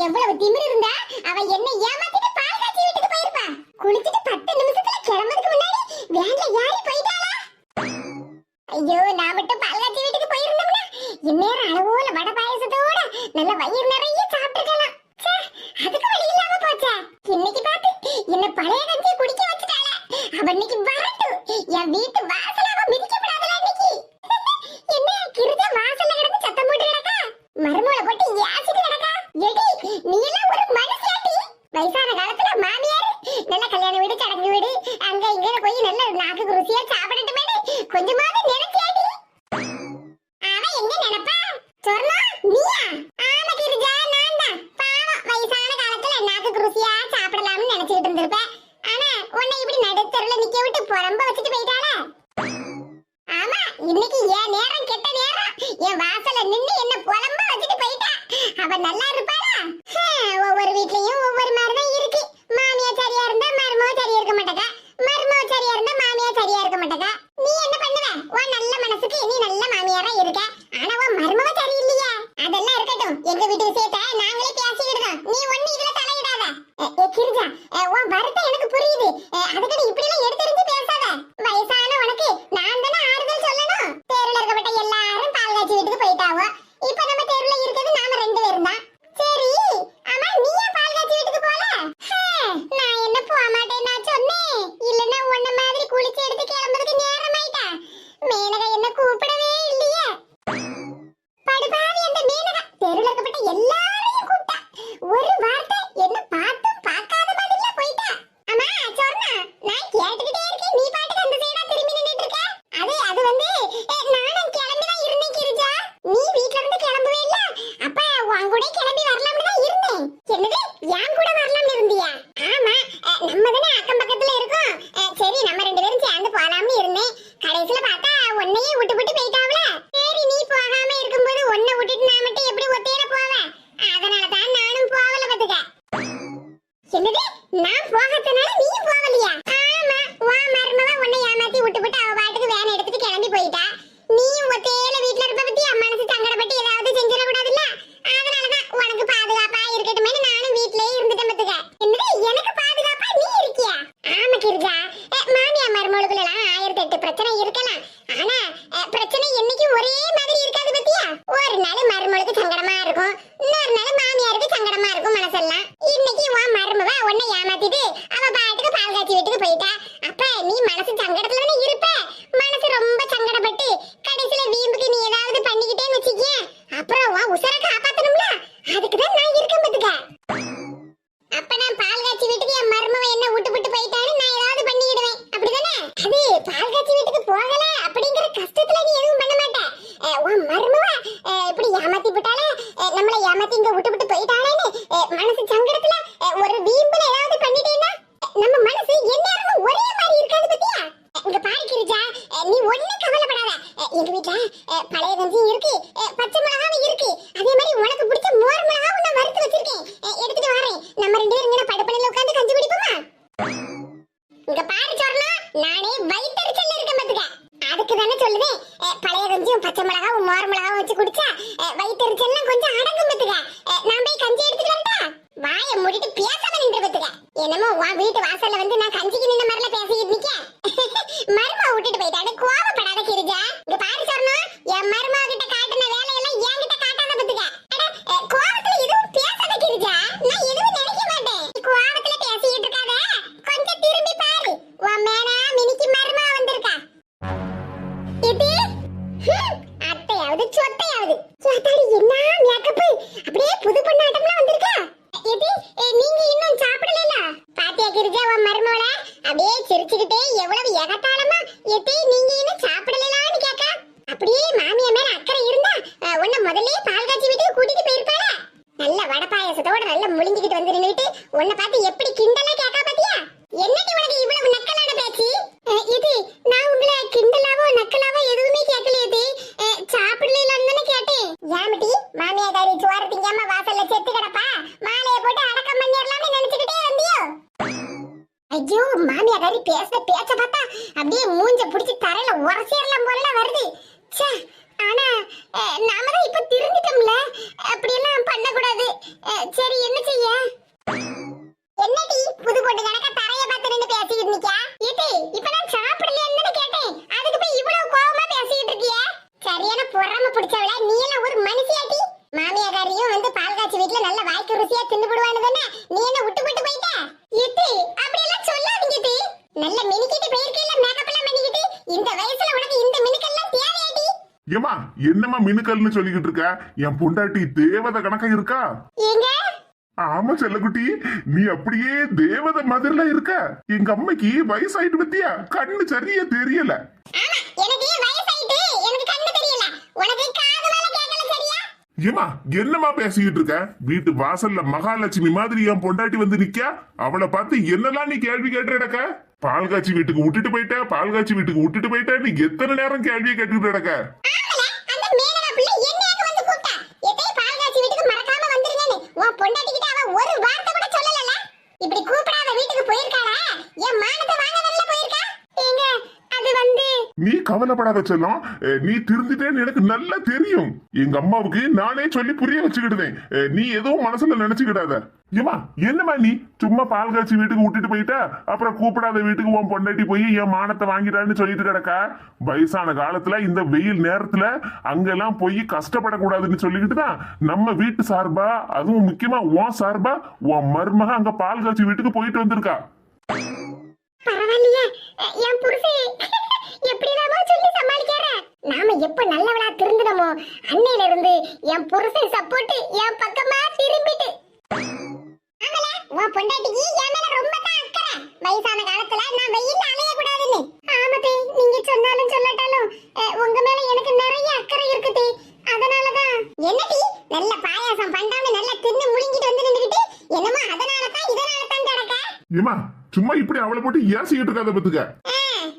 எவ்வளவு திமிரு இருந்தா அவ என்ன ஏமாத்திட்டு பால் காய்ச்சி வீட்டுக்கு போயிருப்பா. குளிச்சிட்டு 10 நிமிஷத்துல கிளம்புறதுக்கு முன்னாடி வேன்ல ஏறி போயிட்டாளா? ஐயோ, நான் மட்டும் பால் காய்ச்சி வீட்டுக்கு போயிருந்தோம்னா இந்நேரம் அளவோல வடை பாயசத்தோட நல்ல வயிறு நிறைய சாப்பிட்டுக்கலாம். அதுக்கு வழி இல்லாம போச்சா? இன்னைக்கு பார்த்து என்ன பழைய கஞ்சி குடிக்க வச்சுட்டாள. அவ இன்னைக்கு வரட்டும். என் வீட்டு வாசல அவ மிதிக்கப்படாதல இன்னைக்கு. என்ன கிருத வாசல்ல கிடந்து சத்தம் போட்டு கிடக்கா? மருமோளை போட்டு யாசிட்டு கிடக்கா? எடி, நீ எல்லாம் ஒரு மனுஷியாடி. வயசான காலத்துல மாமியார் நல்ல கல்யாண வீடு சடங்கு வீடு அங்க இங்க போய் நல்ல நாக்கு ருசியா சாப்பிட்டுட்டு கொஞ்சமாவது நினைச்சியாடி. அவன் எங்க நினைப்பா? சொன்னா நீயா? ஆமா கிருஜா, நான் தான். பாவம், வயசான காலத்துல நாக்கு ருசியா சாப்பிடலாம்னு நினைச்சிட்டு இருந்திருப்பேன். ஆனா உன்னை இப்படி நடுத்தருல நிக்க விட்டு புறம்ப வச்சுட்டு போயிட்டாளா? ஆமா, இன்னைக்கு என் நேரம் கெட்ட நேரம். என் வாசல்ல நின்னு என்ன புலம்ப வச்சுட்டு போயிட்டா. அவ நல்லா இருப்பாளா? ஒவ்வொரு வீட்லயும் ஒவ்வொரு மாதிரிதான் இருக்கு. மாமியா சரியா இருந்தா மருமக சரியா இருக்க மாட்டேங்க, மருமக சரியா இருந்தா மாமியா சரியா இருக்க மாட்டேங்க. நீ என்ன பண்ணுவ? உன் நல்ல மனசுக்கு நீ நல்ல மாமியாரா இருக்க. ஆனா உன் மருமக சரியில்லையா? அதெல்லாம் இருக்கட்டும், எங்க வீட்டு விஷயத்த நாங்களே பேசிக்கிடுதோம். நீ ஒண்ணு இதுல தலையிடாத. கிரிஜா, உன் வருத்தம் எனக்கு புரியுது. அதுக்கு இப்படி எல்லாம் எடுத்தெறிஞ்சு பேசாத. வயசான உனக்கு நான் தானே ஆறுதல் சொல்லணும். தெருல இருக்கப்பட்ட எல்லாரும் பால் காய்ச்சி வீட்டுக்கு போயிட்டாவோ. இப்ப நம்ம தெருல இருக்கிறது நாம 2 பேரும் தான். சரி, ஆமா நீ ஏன் பால் காய்ச்சி வீட்டுக்கு போல? நான் என்ன போக மாட்டேன் நான் சொன்னேன். இல்லன்னா உன்ன மாதிரி குளிச்சு எடுத்து கிளம்புறதுக்கு நேரம் ஆயிட்டா. மேனகா என்ன கூப்பிடவே இல்லையே. படுபாவி அந்த மேனகா தெருல இருக்கப்பட்ட எல்லாரையும் கூப்பிட்டா. ஒரு வார்த்தை என்ன பார்த்தும் பார்க்காத மாதிரில போயிட்டா. அம்மா சொன்னா நான் கேட்டுக்கிட்டே இருக்கேன். நீ பாட்டுக்கு அந்த சைடா திரும்பி நின்னுட்டு இருக்க. அது வந்து நானும் கிளம்பி தான் இருந்தேன் கிரிஜா. நீ வீட்ல இருந்து கிளம்பவே இல்ல. அப்ப உன் கூட கிளம்பி வரலாம்னு தான் இருந்தேன். என்னது, என் கூட வரலாம்னு இருந்தியா? ஆமா, நம்ம தானே அக்கம் பக்கத்துல இருக்கோம். சரி, நம்ம 2 பேரும் சேர்ந்து போலாம்னு இருந்தேன். கடைசில பார்த்தா உன்னையே விட்டு போயிட்டாவல. சரி, நீ போகாம இருக்கும்போது உன்னை விட்டுட்டு நான் மட்டும் எப்படி ஒத்தையில போவேன்? அதனால தான் நானும் போகல பாத்துக்க. என்னது, நான் போகாதனால நீ போகலையா? ஆமா, உன் மருமவ உன்னை ஏமாத்தி விட்டு அவ பாட்டுக்கு வேன் எடுத்துட்டு கிளம்பி போயிட்டா. நீ ஒத்தையில வீட்ல இருப்ப பத்தி மனசு சங்கடப்பட்டு ஏதாவது செஞ்சிட கூடாதுல்ல. அதனாலதான் உனக்கு பாதுகாப்பா இருக்கட்டுமே நானும் வீட்லயே இருந்துட்டேன் பாத்துக்க. என்னது, எனக்கு பாதுகாப்பா நீ இருக்கியா? ஆமா கிரிஜா, மாமியா மருமகளுக்குள்ள எல்லாம் 1008 பிரச்சனை இருக்கலாம். ஆனா பிரச்சனை என்னைக்கும் ஒரே மாதிரி இருக்காது பத்தியா? ஒரு நாள் மருமகளுக்கு சங்கடமா இருக்கும், இன்னொரு நாள் மாமியாருக்கு சங்கடமா இருக்கும் மனசெல்லாம். இன்னைக்கு உன் மருமவ உன்னை ஏமாத்திட்டு அவ பாட்டுக்கு பால் காய்ச்சி வீட்டுக்கு போயிட்டா. அப்ப நீ மனசு சங்கடத்துல தானே இருப்ப. மனசு ரொம்ப சங்கடப்பட்டு கடைசியில வீம்புக்கு நீ ஏதாவது பண்ணிக்கிட்டேன்னு வச்சுக்க, அப்புறம் உன் உசரை காப்பாத்தணும்ல. அதுக்குதான் நான் இருக்கேன் பாத்துக்க. அப்ப நான் பால் காய்ச்சி வீட்டுக்கு என் மருமவ என்ன விட்டு போயிட்டான்னு நான் ஏதாவது பண்ணிடுவேன், அப்படிதானே? அது பால் காய்ச்சி வீட்டுக்கு போகல அப்படிங்கிற கஷ்டத்துல நீ எதுவும் பண்ண மாட்டே. உன் மருமவ இப்படி ஏமாத்தி விட்டாலே, நம்மள ஏமாத்தி இங்க விட்டு போயிட்டாளேன்னு மனசு சங்கடத்துல ஒரு வீம்புல ஏதாவது பண்ணிட்டேன்னா நம்ம மனசு எந்நேரமும் ஒரே மாதிரி இருக்காது பத்தியா? இங்க பாரு கிரிஜா, நீ ஒண்ணும் கவலைப்படாத. எங்க வீட்ல பழைய கஞ்சியும் இருக்கு, பச்சை மிளகாவும் இருக்கு. அதே மாதிரி உனக்கு பிடிச்ச மோர் மிளகாவும் நான் வறுத்து வச்சிருக்கேன். எடுத்துட்டு வரேன். நம்ம 2 பேரும் இங்க படுப்பணையில உட்கார்ந்து கஞ்சி குடிப்போமா? இங்க பாரு சொன்னா, நானே வயித்தெரிச்சல்ல இருக்கேன் பாத்துக்க. அதுக்கு தானே சொல்லுவேன், பழைய கஞ்சியும் பச்சை மிளகாவும் மோர் மிளகாவும் வச்சு குடிச்சா வயித்தெரிச்சல்லாம் கொஞ்சம் அடங்கும் பாத்துக்க. நான் போய் கஞ்சி எடுத்துட்டு வரட்டா? வாயை மூடிட்டு பேசாம நின்று பாத்துக்க. என்னமோ உன் வீட்டு வாசல்ல வந்து நான் கஞ்சிக்கு நின்ன மாதிரில பேசிக்கிட்டு நிக்க. மருமக விட்டுட்டு போயிட்டாடு, கோவப்படாத கிரிஜா. இங்க பாரு சொன்னா, என் மருமக கிட்ட காட்டுன வேலையெல்லாம் என்கிட்ட காட்டாத பாத்துக்க. கோவத்துல எதுவும் பேசாத கிரிஜா, நான் எதுவும் நினைக்க மாட்டேன். கோவத்துல பேசிக்கிட்டு இருக்காத, கொஞ்சம் திரும்பி பாரு. உன் மேனா மினிக்கு மருமக வந்திருக்கா. இது அத்தையாவது சொத்தையாவது என்ன மேக்கப்பு, அப்படியே புது பொண்ணாட்டம்லாம் வந்திருக்கா. இது நீங்க இன்னும் சாப்பிடல பாத்தியா கிரிஜா? உன் மருமவள அப்படியே சிரிச்சுக்கிட்டே எவ்வளவு எகத்தாளமா, எத்தே நீங்க இன்னும் சாப்பிடலான்னு கேட்கா. அப்படியே மாமியா மேல அக்கறை இருந்தா உன்னை முதல்ல பால் காய்ச்சி வீட்டுக்கு கூட்டிட்டு போயிருப்பாள. நல்ல வடை பாயசத்தோட நல்ல முழிஞ்சுக்கிட்டு வந்து நின்னுட்டு உன்னை பார்த்து எப்படி கிண்டலா கேட்கா பாத்தியா? என்னடி உனக்கு இவ்வளவு நக்கலான பேச்சு? இது நான் உங்களை கிண்டலாவோ நக்கலாவோ எதுவுமே கேட்கலையே. சாப்பிடலான்னு தானே கேட்டேன். ஏமிட்டி மாமியாரி சோறு திங்காம வாசல்ல செத்து கிடப்பா, மாலையை போட்டு அடக்கம் பண்ணிடலாம்னு நினைச்சுக்கிட்டே வந்தியோ? ஐயோ, மாமியாரி பேசுற பேச்ச பார்த்தா அப்படியே மூஞ்ச புடிச்சு தரையில உரசிடலாம் போல வருது. ஆனா நாம தான் இப்ப திருந்திட்டோம்ல, அப்படி எல்லாம் பண்ணக்கூடாது. சரி என்ன செய்ய? என்னடி புது பொண்ணு கணக்கா தரைய பார்த்து நின்னு பேசிட்டு நிக்கா? ஏடி இப்ப நான் சாப்பிடலைன்னு கேட்டேன். அதுக்கு போய் இவ்வளவு கோவமா பேசிட்டு இருக்கியே? சரியான பொறாம பிடிச்சவளே, நீ எல்லாம் ஒரு மனுஷியாடி? மாமியாரியும் வந்து பால் காய்ச்சி வீட்ல நல்ல வாய்க்கு ருசியா தின்னு போடுவானு தானே நீ என்ன விட்டு போயிட்ட? ஏடி அப்படி எல்லாம் சொல்லாதீங்க டி. நல்ல மினிக்கிட்டு போயிருக்கேல, மேக்கப் எல்லாம் பண்ணிக்கிட்டு. இந்த வயசுல உனக்கு இந்த மினுக்கெல்லாம் தேவையாடி? ஏமா என்னமா மினுக்கல்னு சொல்லிக்கிட்டு இருக்க? என் பொண்டாட்டி தேவதை கணக்கா இருக்கா? ஏங்க ஆமா செல்லக்குட்டி, நீ அப்படியே தேவதை மாதிரில இருக்க. எங்க அம்மைக்கு வயசாயிட்டு பத்தியா, கண்ணு சரியா தெரியல. ஆமா எனக்கு வயசாயிட்டு, எனக்கு கண்ணு தெரியல. உனக்கு காது மேல கேட்கல சரியா? ஏமா என்னமா பேசிக்கிட்டு இருக்க? வீட்டு வாசல்ல மகாலட்சுமி மாதிரி என் பொண்டாட்டி வந்து நிக்கா. அவளை பார்த்து என்னெல்லாம் நீ கேள்வி கேட்டுடக்க? பால் காய்ச்சி வீட்டுக்கு விட்டுட்டு போயிட்ட, பால் காய்ச்சி வீட்டுக்கு விட்டுட்டு போயிட்ட, நீ எத்தனை நேரம் கேள்வியை கேட்டுக்கிட்டு இருக்க? ஆமல அந்த மேனகா பிள்ளை என்னையாக்கு வந்து கூப்பிட்டா. எதை பால் காய்ச்சி வீட்டுக்கு மறக்காம வந்துருங்கன்னு உன் பொண்டாட்டி கிட்ட அவ ஒரு வார்த்தை கூட சொல்லலல. இப்படி கூப்பிடாத வீட்டுக்கு போயிருக்காளா? என் மானத்தை வாங்க வரல போயிருக்கா? ஏங்க அது வந்து நீ கவலைப்படாத செல்லம், நீ திருந்திட்டேன்னு எனக்கு நல்லா தெரியும். எங்க அம்மாவுக்கு நானே சொல்லி புரிய வச்சுக்கிட்டேன். நீ எதுவும் மனசுல நினைச்சுக்கிடாத. ஏமா என்னமா நீ சும்மா பால் காய்ச்சி வீட்டுக்கு விட்டுட்டு போயிட்ட, அப்புறம் கூப்பிடாத வீட்டுக்கு உன் பொண்டாட்டி போய் என் மானத்தை வாங்கிட்டான்னு சொல்லிட்டு கிடக்கா? வயசான காலத்துல இந்த வெயில் நேரத்துல அங்கெல்லாம் போய் கஷ்டப்படக்கூடாதுன்னு சொல்லிக்கிட்டு தான் நம்ம வீட்டு சார்பா, அதுவும் முக்கியமா உன் சார்பா உன் மருமக அங்க பால் காய்ச்சி வீட்டுக்கு போயிட்டு வந்திருக்கா. பரவாயில்லையே, என் புருஷன் எப்படிலாமோ சொல்லி சமாளிக்கார. நாம எப்ப நல்லவளா திருந்தனமோ அன்னையில இருந்து என் புருஷன் சப்போர்ட் என் பக்கமா திரும்பிட்டு. ஆமல உன் பொண்டாட்டிக்கு என் மேல ரொம்ப தான் அக்கறை. வயசான காலத்துல நான் வெயில்ல அலைய கூடாதுன்னு. ஆமாதே, நீங்க சொன்னாலும் சொல்லாட்டாலும் உங்க மேல எனக்கு நிறைய அக்கறை இருக்குது. அதனாலதான் என்னடி நல்ல பாயாசம் பண்டாம நல்லா தின்னு முழுங்கிட்டு வந்து நின்னுக்கிட்டு என்னமோ அதனாலதான் இதனாலதான் கிடக்க. ஏமா சும்மா இப்படி அவளை போட்டு ஏசிக்கிட்டு இருக்காத பத்துக்க.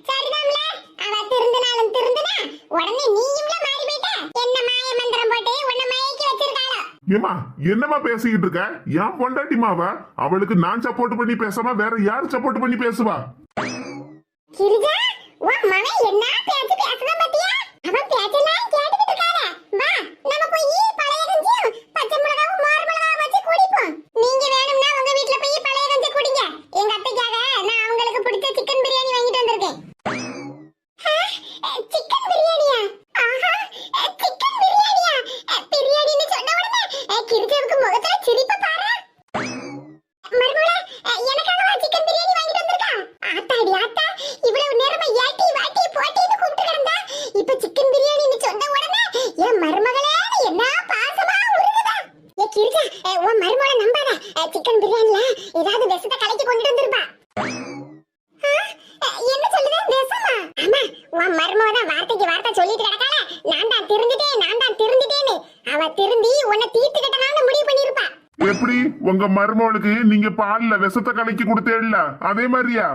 சரிதான்ல, அவ திருந்தினாலும் திருந்தினா உடனே நீயும்ல மாறி போயிட்ட. என்ன மாய மந்திரம் போட்டு உன்னை மயக்கி வச்சிருக்காளோ? ஏமா என்னமா பேசிக்கிட்டு இருக்க? என் பொண்டாட்டி மாவ, அவளுக்கு நான் சப்போர்ட் பண்ணி பேசாம வேற யார் சப்போர்ட் பண்ணி பேசுவா? கிரிஜா உன் மகன் என்ன பேச்சு பேசுதான் பாத்தியா? அவன் பேச்செல்லாம் கேட்டுக்கிட்டு இருக்காத. வா நம்ம போய் பழைய கஞ்சியும் பச்சை மிளகாவும் மோர் மிளகாவும் வச்சு குடிப்போம். நீங்க வேணும்னா உங்க வீட்ல போய் பழைய கஞ்சி குடிங்க. எங்க அத்தைக்காக நான் அவங்களுக்கு பிடிச்ச சிக்கன் பிரியாணி வாங்கிட்டு வந்திருக்கேன். சிக்கன் பிரியாணியா? ஆஹா, சிக்கன் பிரியாணியா? பிரியாணின்னு சொன்ன உடனே கிரிஜாவுக்கு முகத்துல சிரிப்பை பாரு. மருமகளே, எனக்காகவா சிக்கன் பிரியாணி வாங்கிட்டு வந்திருக்கா? ஆத்தாடி ஆத்தா, இவ்வளவு நேரமா ஏட்டி வாட்டி போட்டின்னு கூப்பிட்டு கிடந்தா, இப்ப சிக்கன் பிரியாணின்னு சொன்ன உடனே என் மருமகளே என்ன பாசமா உருகுதா. ஏ கிரிஜா, உன் மருமகளை நம்பாத. சிக்கன் பிரியாணில ஏதாவது விஷத்தை கலக்கி கொண்டு வந்திருப்பா. என்ன சொல்லுதே விஷமா? ஆமா, உன் மருமக தான் வார்த்தைக்கு வார்த்தை சொல்லிட்டு கிடக்கால, நான் தான் திருந்திட்டேன்னு. அவ திருந்தி உன்னை தீர்த்து கட்டலாம்னு முடிவு பண்ணிருப்பா. எப்படி உங்க மருமகளுக்கு நீங்க பால்ல விஷத்தை கலக்கி கொடுத்தேல்ல, அதே மாதிரியா?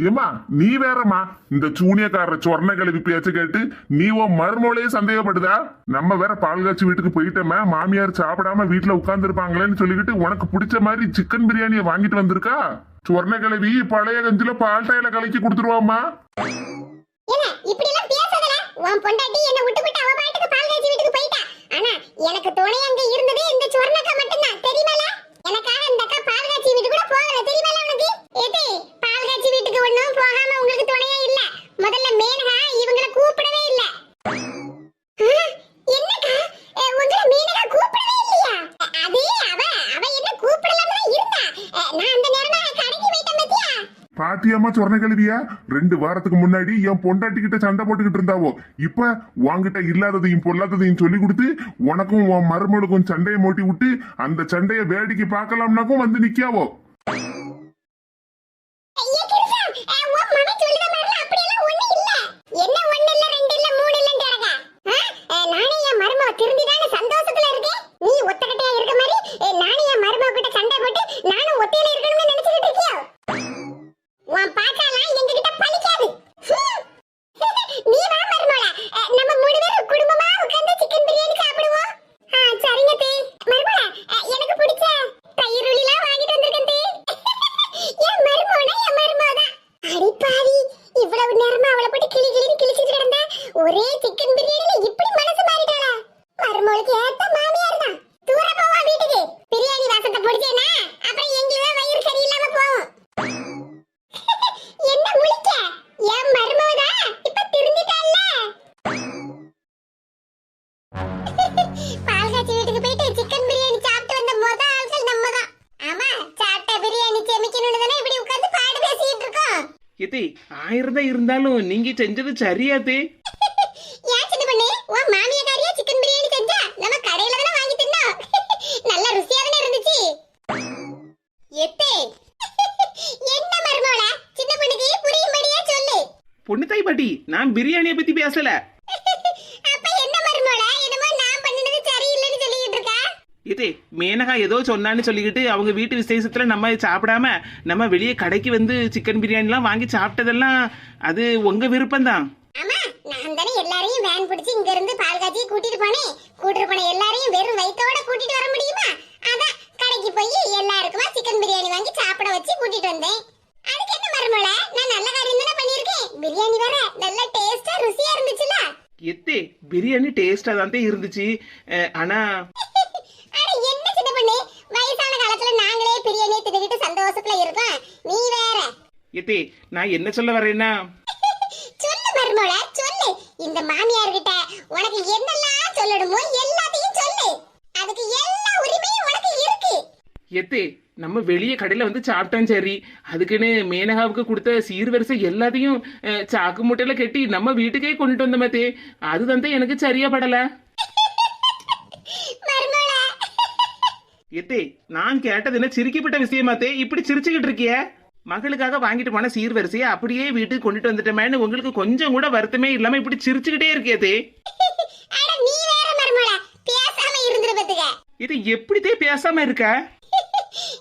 ஏமா நீ வேறமா, இந்த சூனியக்காரர சொர்ண கழுவி பேச்ச கேட்டு நீ உன் மருமகளையே சந்தேகப்படுதா? நம்ம வேற பால் காய்ச்சி வீட்டுக்கு போயிட்டோமே, மாமியார் சாப்பிடாம வீட்டுல உட்கார்ந்து இருப்பாங்களேன்னு சொல்லிக்கிட்டு உனக்கு பிடிச்ச மாதிரி சிக்கன் பிரியாணியை வாங்கிட்டு வந்திருக்கா. சொர்ண கழுவி பழைய கஞ்சில பால் டைல கலக்கி கொடுத்துருவாமா. இப்படி எல்லாம் பேசாதல. உன் பொண்டாட்டி என்ன விட்டு அவ பாட்டுக்கு பால் காய்ச்சி வீட்டுக்கு போயிட்டா. ஆனா எனக்கு துணை அங்க இருந்தது இந்த சொர்ணக்கா மட்டும்தான், தெரியுமால? எனக்காக இந்த அக்கா பால் காய்ச்சி வீட்டுக்கு கூட போகல, தெரியுமால உனக்கு? ஏடி பால் காய்ச்சி வீட்டுக்கு ஒண்ணும் போகாம உங்களுக்கு துணையா இல்ல. முதல்ல மேனகா இவங்கள கூப்பிடவே இல்ல. என்னக்கா உங்களை மேனகா கூப்பிடவே இல்லையா? அது அவ என்ன கூப்பிடலாம்னு இருந்தா. நான் அந்த நேரமா கடைக்கு போயிட்டேன் பாத்தியா? பாத்தியாமா சொர்ண கழுவியா, 2 வாரத்துக்கு முன்னாடி என் பொண்டாட்டி கிட்ட சண்டை போட்டுக்கிட்டு இருந்தாவோ, இப்ப உன்கிட்ட இல்லாததையும் பொல்லாததையும் சொல்லி கொடுத்து உனக்கும் உன் மருமகளுக்கும் சண்டையை மூட்டி விட்டு அந்த சண்டையை வேடிக்கை பார்க்கலாம்னாக்கும் வந்து நிக்காவோ. சரிங்க தே, மருமகளா எனக்கு பிடிச்ச தயிர் உளிலாம் வாங்கிட்டு வந்திருக்கேன் தே. ஒரே சிக்கன் பிரியாணில இப்படி மனசு மாறிட்டாளா? மருமகளுக்கு ஏத்த மாமியார் தான். தூர போவா வீட்டுக்கு. பிரியாணி வாசத்தை பிடிச்சேனா அப்புறம் எங்களுக்கு வயிறு சரியில்லாம போகும். என்ன முழிக்க? என் மருமவதா இப்ப திருந்திட்டாள்ல. பால்காட்சி வீட்டுக்கு போயிட்டு சிக்கன் பிரியாணி சாப்பிட்டு வந்த மொத ஆட்கள் நம்ம தான். ஆமா, சாப்பிட்ட பிரியாணி செமிக்கணும்னு தானே இப்படி உட்கார்ந்து பாடு பேசிட்டு இருக்கோம். எத்தே 1000 தான் இருந்தாலும் நீங்க செஞ்சது சரியாத்தே. ஏன் சின்ன பொண்ணு, உன் மாமியாரியா சிக்கன் பிரியாணி செஞ்சா? நம்ம கடையில தான வாங்கி தின்னோம். நல்ல ருசியா தானே இருந்துச்சு. எத்தே என்ன மருமோள, சின்ன பொண்ணுக்கு புரியும்படியா சொல்லு. பொண்ணு தாய் பாட்டி, நான் பிரியாணியை பத்தி பேசல. அப்ப என்ன மருமோள, என்னமோ நான் பண்ணினது சரியில்லைன்னு சொல்லிட்டு இருக்கா? இதே மேனகா ஏதோ சொன்னான்னு சொல்லிக்கிட்டு அவங்க வீட்டு விசேஷத்துல நம்ம சாப்பிடாம நம்ம வெளியே கடைக்கு வந்து சிக்கன் பிரியாணிலாம் வாங்கி சாப்பிட்டதெல்லாம் அது உங்க விருப்பம் தான். ஆமா, நான் தானே எல்லாரையும் வேன் பிடிச்சி இங்க இருந்து பால்காட்சி கூட்டிட்டு போனேன். கூட்டிட்டு போன எல்லாரையும் வெறும் வயித்தோட கூட்டிட்டு வர முடியுமா? அதான் கடைக்கு போய் எல்லாருக்குமா சிக்கன் பிரியாணி வாங்கி சாப்பிட வச்சு கூட்டிட்டு வந்தேன். அதுக்கு என்ன மருமோள, நான் நல்ல காரியம் தானே பண்ணிருக்கேன். பிரியாணி வேற நல்ல டேஸ்டா ருசியா இருந்துச்சுல. எத்தே பிரியாணி டேஸ்டா தான் இருந்துச்சு. ஆனா அட என்ன சின்ன பொண்ணு, வயசான காலத்துல நாங்களே பிரியாணியை தின்னுட்டு சந்தோஷத்துல இருக்கோம். நீ வேற. எத்தே நான் என்ன சொல்ல வரேன்னா, சொல்லு மருமோள சொல்லு. இந்த மாமியார் கிட்ட உனக்கு என்னெல்லாம் சொல்லணுமோ எல்லாத்தையும் சொல்லு. அதுக்கு எல்லா உரிமையும் உனக்கு இருக்கு. எத்தே நம்ம வெளியே கடையில வந்து சாப்பிட்டோம் சரி, அதுக்குன்னு மேனகாவுக்கு கொடுத்த சீர்வரிசை எல்லாத்தையும் சாக்கு மூட்டையில கட்டி நம்ம வீட்டுக்கே கொண்டுட்டு வந்த மாத்தே, அது தான் எனக்கு சரியா படல. மருமோள எத்தே நான் கேட்டது என்ன சிரிக்கப்பட்ட விஷயமாத்தே இப்படி சிரிச்சுக்கிட்டு இருக்கிய? மகளுக்காக வாங்கிட்டு போன சீர்வரிசையை அப்படியே வீட்டுக்கு கொண்டுட்டு வந்துட்டோமேன்னு உங்களுக்கு கொஞ்சம் கூட வருத்தமே இல்லாம இப்படி சிரிச்சுக்கிட்டே இருக்கியதே. அட நீ வேற மருமோள, பேசாம இருந்துரு பாத்துக்க. இது எப்படித்தே பேசாம இருக்க?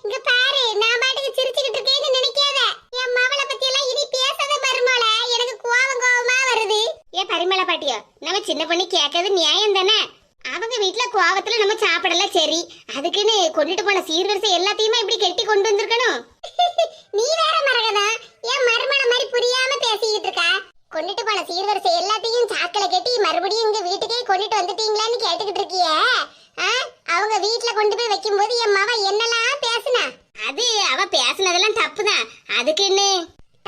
இங்க பாரு, நான் பாட்டுக்கு சிரிச்சுக்கிட்டு இருக்கேன்னு நினைக்காத. என் மவளை பத்தி எல்லாம் இனி பேசாத மருமோள, எனக்கு கோவமா வருது. ஏன் பரிமள பாட்டியோ, நம்ம சின்ன பொண்ணு கேட்கறது நியாயம் தானே? அவங்க வீட்டுல கோவத்துல நம்ம சாப்பிடல சரி, அதுக்குன்னு கொண்டுட்டு போன சீர்வரிசை எல்லாத்தையுமே இப்படி கெட்டி கொண்டு வந்திருக்கணும். நீ வேற மரகதா, என் மருமள மாதிரி புரியாம பேசிக்கிட்டு இருக்கா. கொண்டுட்டு போன சீர்வரிசை எல்லாத்தையும் சாக்கல கட்டி மறுபடியும் இங்க வீட்டுக்கே கொண்டுட்டு வந்துட்டீங்களான்னு கேட்டுக்கிட்டு இருக்கிய. அவங்க வீட்டுல கொண்டு போய் வைக்கும் போது என் மவ என்னெல்லாம் பேசுனா? அது அவ பேசுனதெல்லாம் தப்புதான். அதுக்குன்னு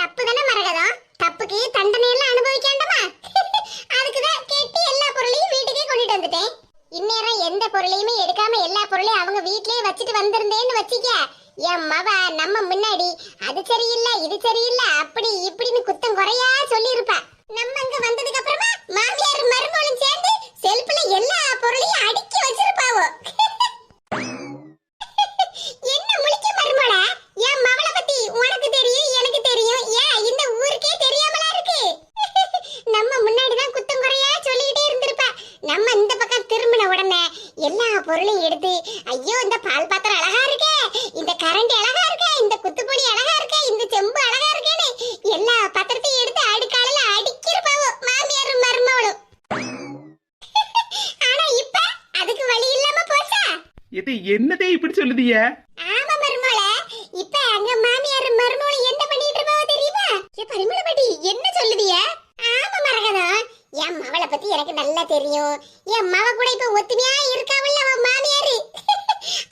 தப்பு தானே மரகதம்? தப்புக்கு தண்டனை எல்லாம் அனுபவிக்காண்டமா? அதுக்குதான் கெட்டி எல்லா பொருளையும் வீட்டுக்கே கொண்டுட்டு வந்துட்டேன். இந்நேரம் எந்த பொருளையுமே எடுக்காம எல்லா பொருளையும் அவங்க வீட்லயே வச்சுட்டு வந்திருந்தேன்னு வச்சிக்க, என் மவ நம்ம முன்னாடி அது சரியில்லை இது சரியில்லை அப்படி இப்படின்னு குத்தம் குறையா சொல்லியிருப்பா. நம்ம அங்க வந்ததுக்கு அப்புறமா மாமியார் மருமகளும் சேர்ந்து செல்ஃப்ல எல்லா பொருளையும் அடுக்கி வச்சிருப்பாவோ. என்ன முழிக்க மருமகள, என் மவளை பத்தி உனக்கு தெரியும் எனக்கு தெரியும், ஏன் இந்த ஊருக்கே தெரியாமலா இருக்கு? நம்ம முன்னாடிதான் குத்தம் குறையா சொல்லிக்கிட்டே இருந்திருப்பா. நம்ம இந்த பக்கம் திரும்பின உடனே எல்லா பொருளையும் எடுத்து, ஐயோ இந்த பால் பாத்திரம் அழகா இருக்கே, இந்த கரண்டி அழகா இருக்கே, இந்த குத்துப்பொடி அழகா இருக்கே, இந்த செம்பு அழகா இருக்கேன்னு எல்லா பாத்திரத்தையும் எடுத்து அடுக்காலையில அடுக்கிருப்பாவோ மாமியாரும் மருமகளும். ஆனா இப்ப அதுக்கு வழி இல்லாம போச்சா? எத்தே என்னதே இப்படி சொல்லுதிய? ஆமா மருமகள, இப்ப அங்க மாமியார் மருமகளும் என்ன பண்ணிட்டு இருப்பாவோ தெரியுமா? ஏ பரிமள பாட்டி என்ன சொல்லுதிய? ஆமா மரகதா, என் மவளை பத்தி எனக்கு நல்லா தெரியும். என் மவ கூட இப்ப ஒத்துமையா இருக்காவல்ல அவ மாமியாரு,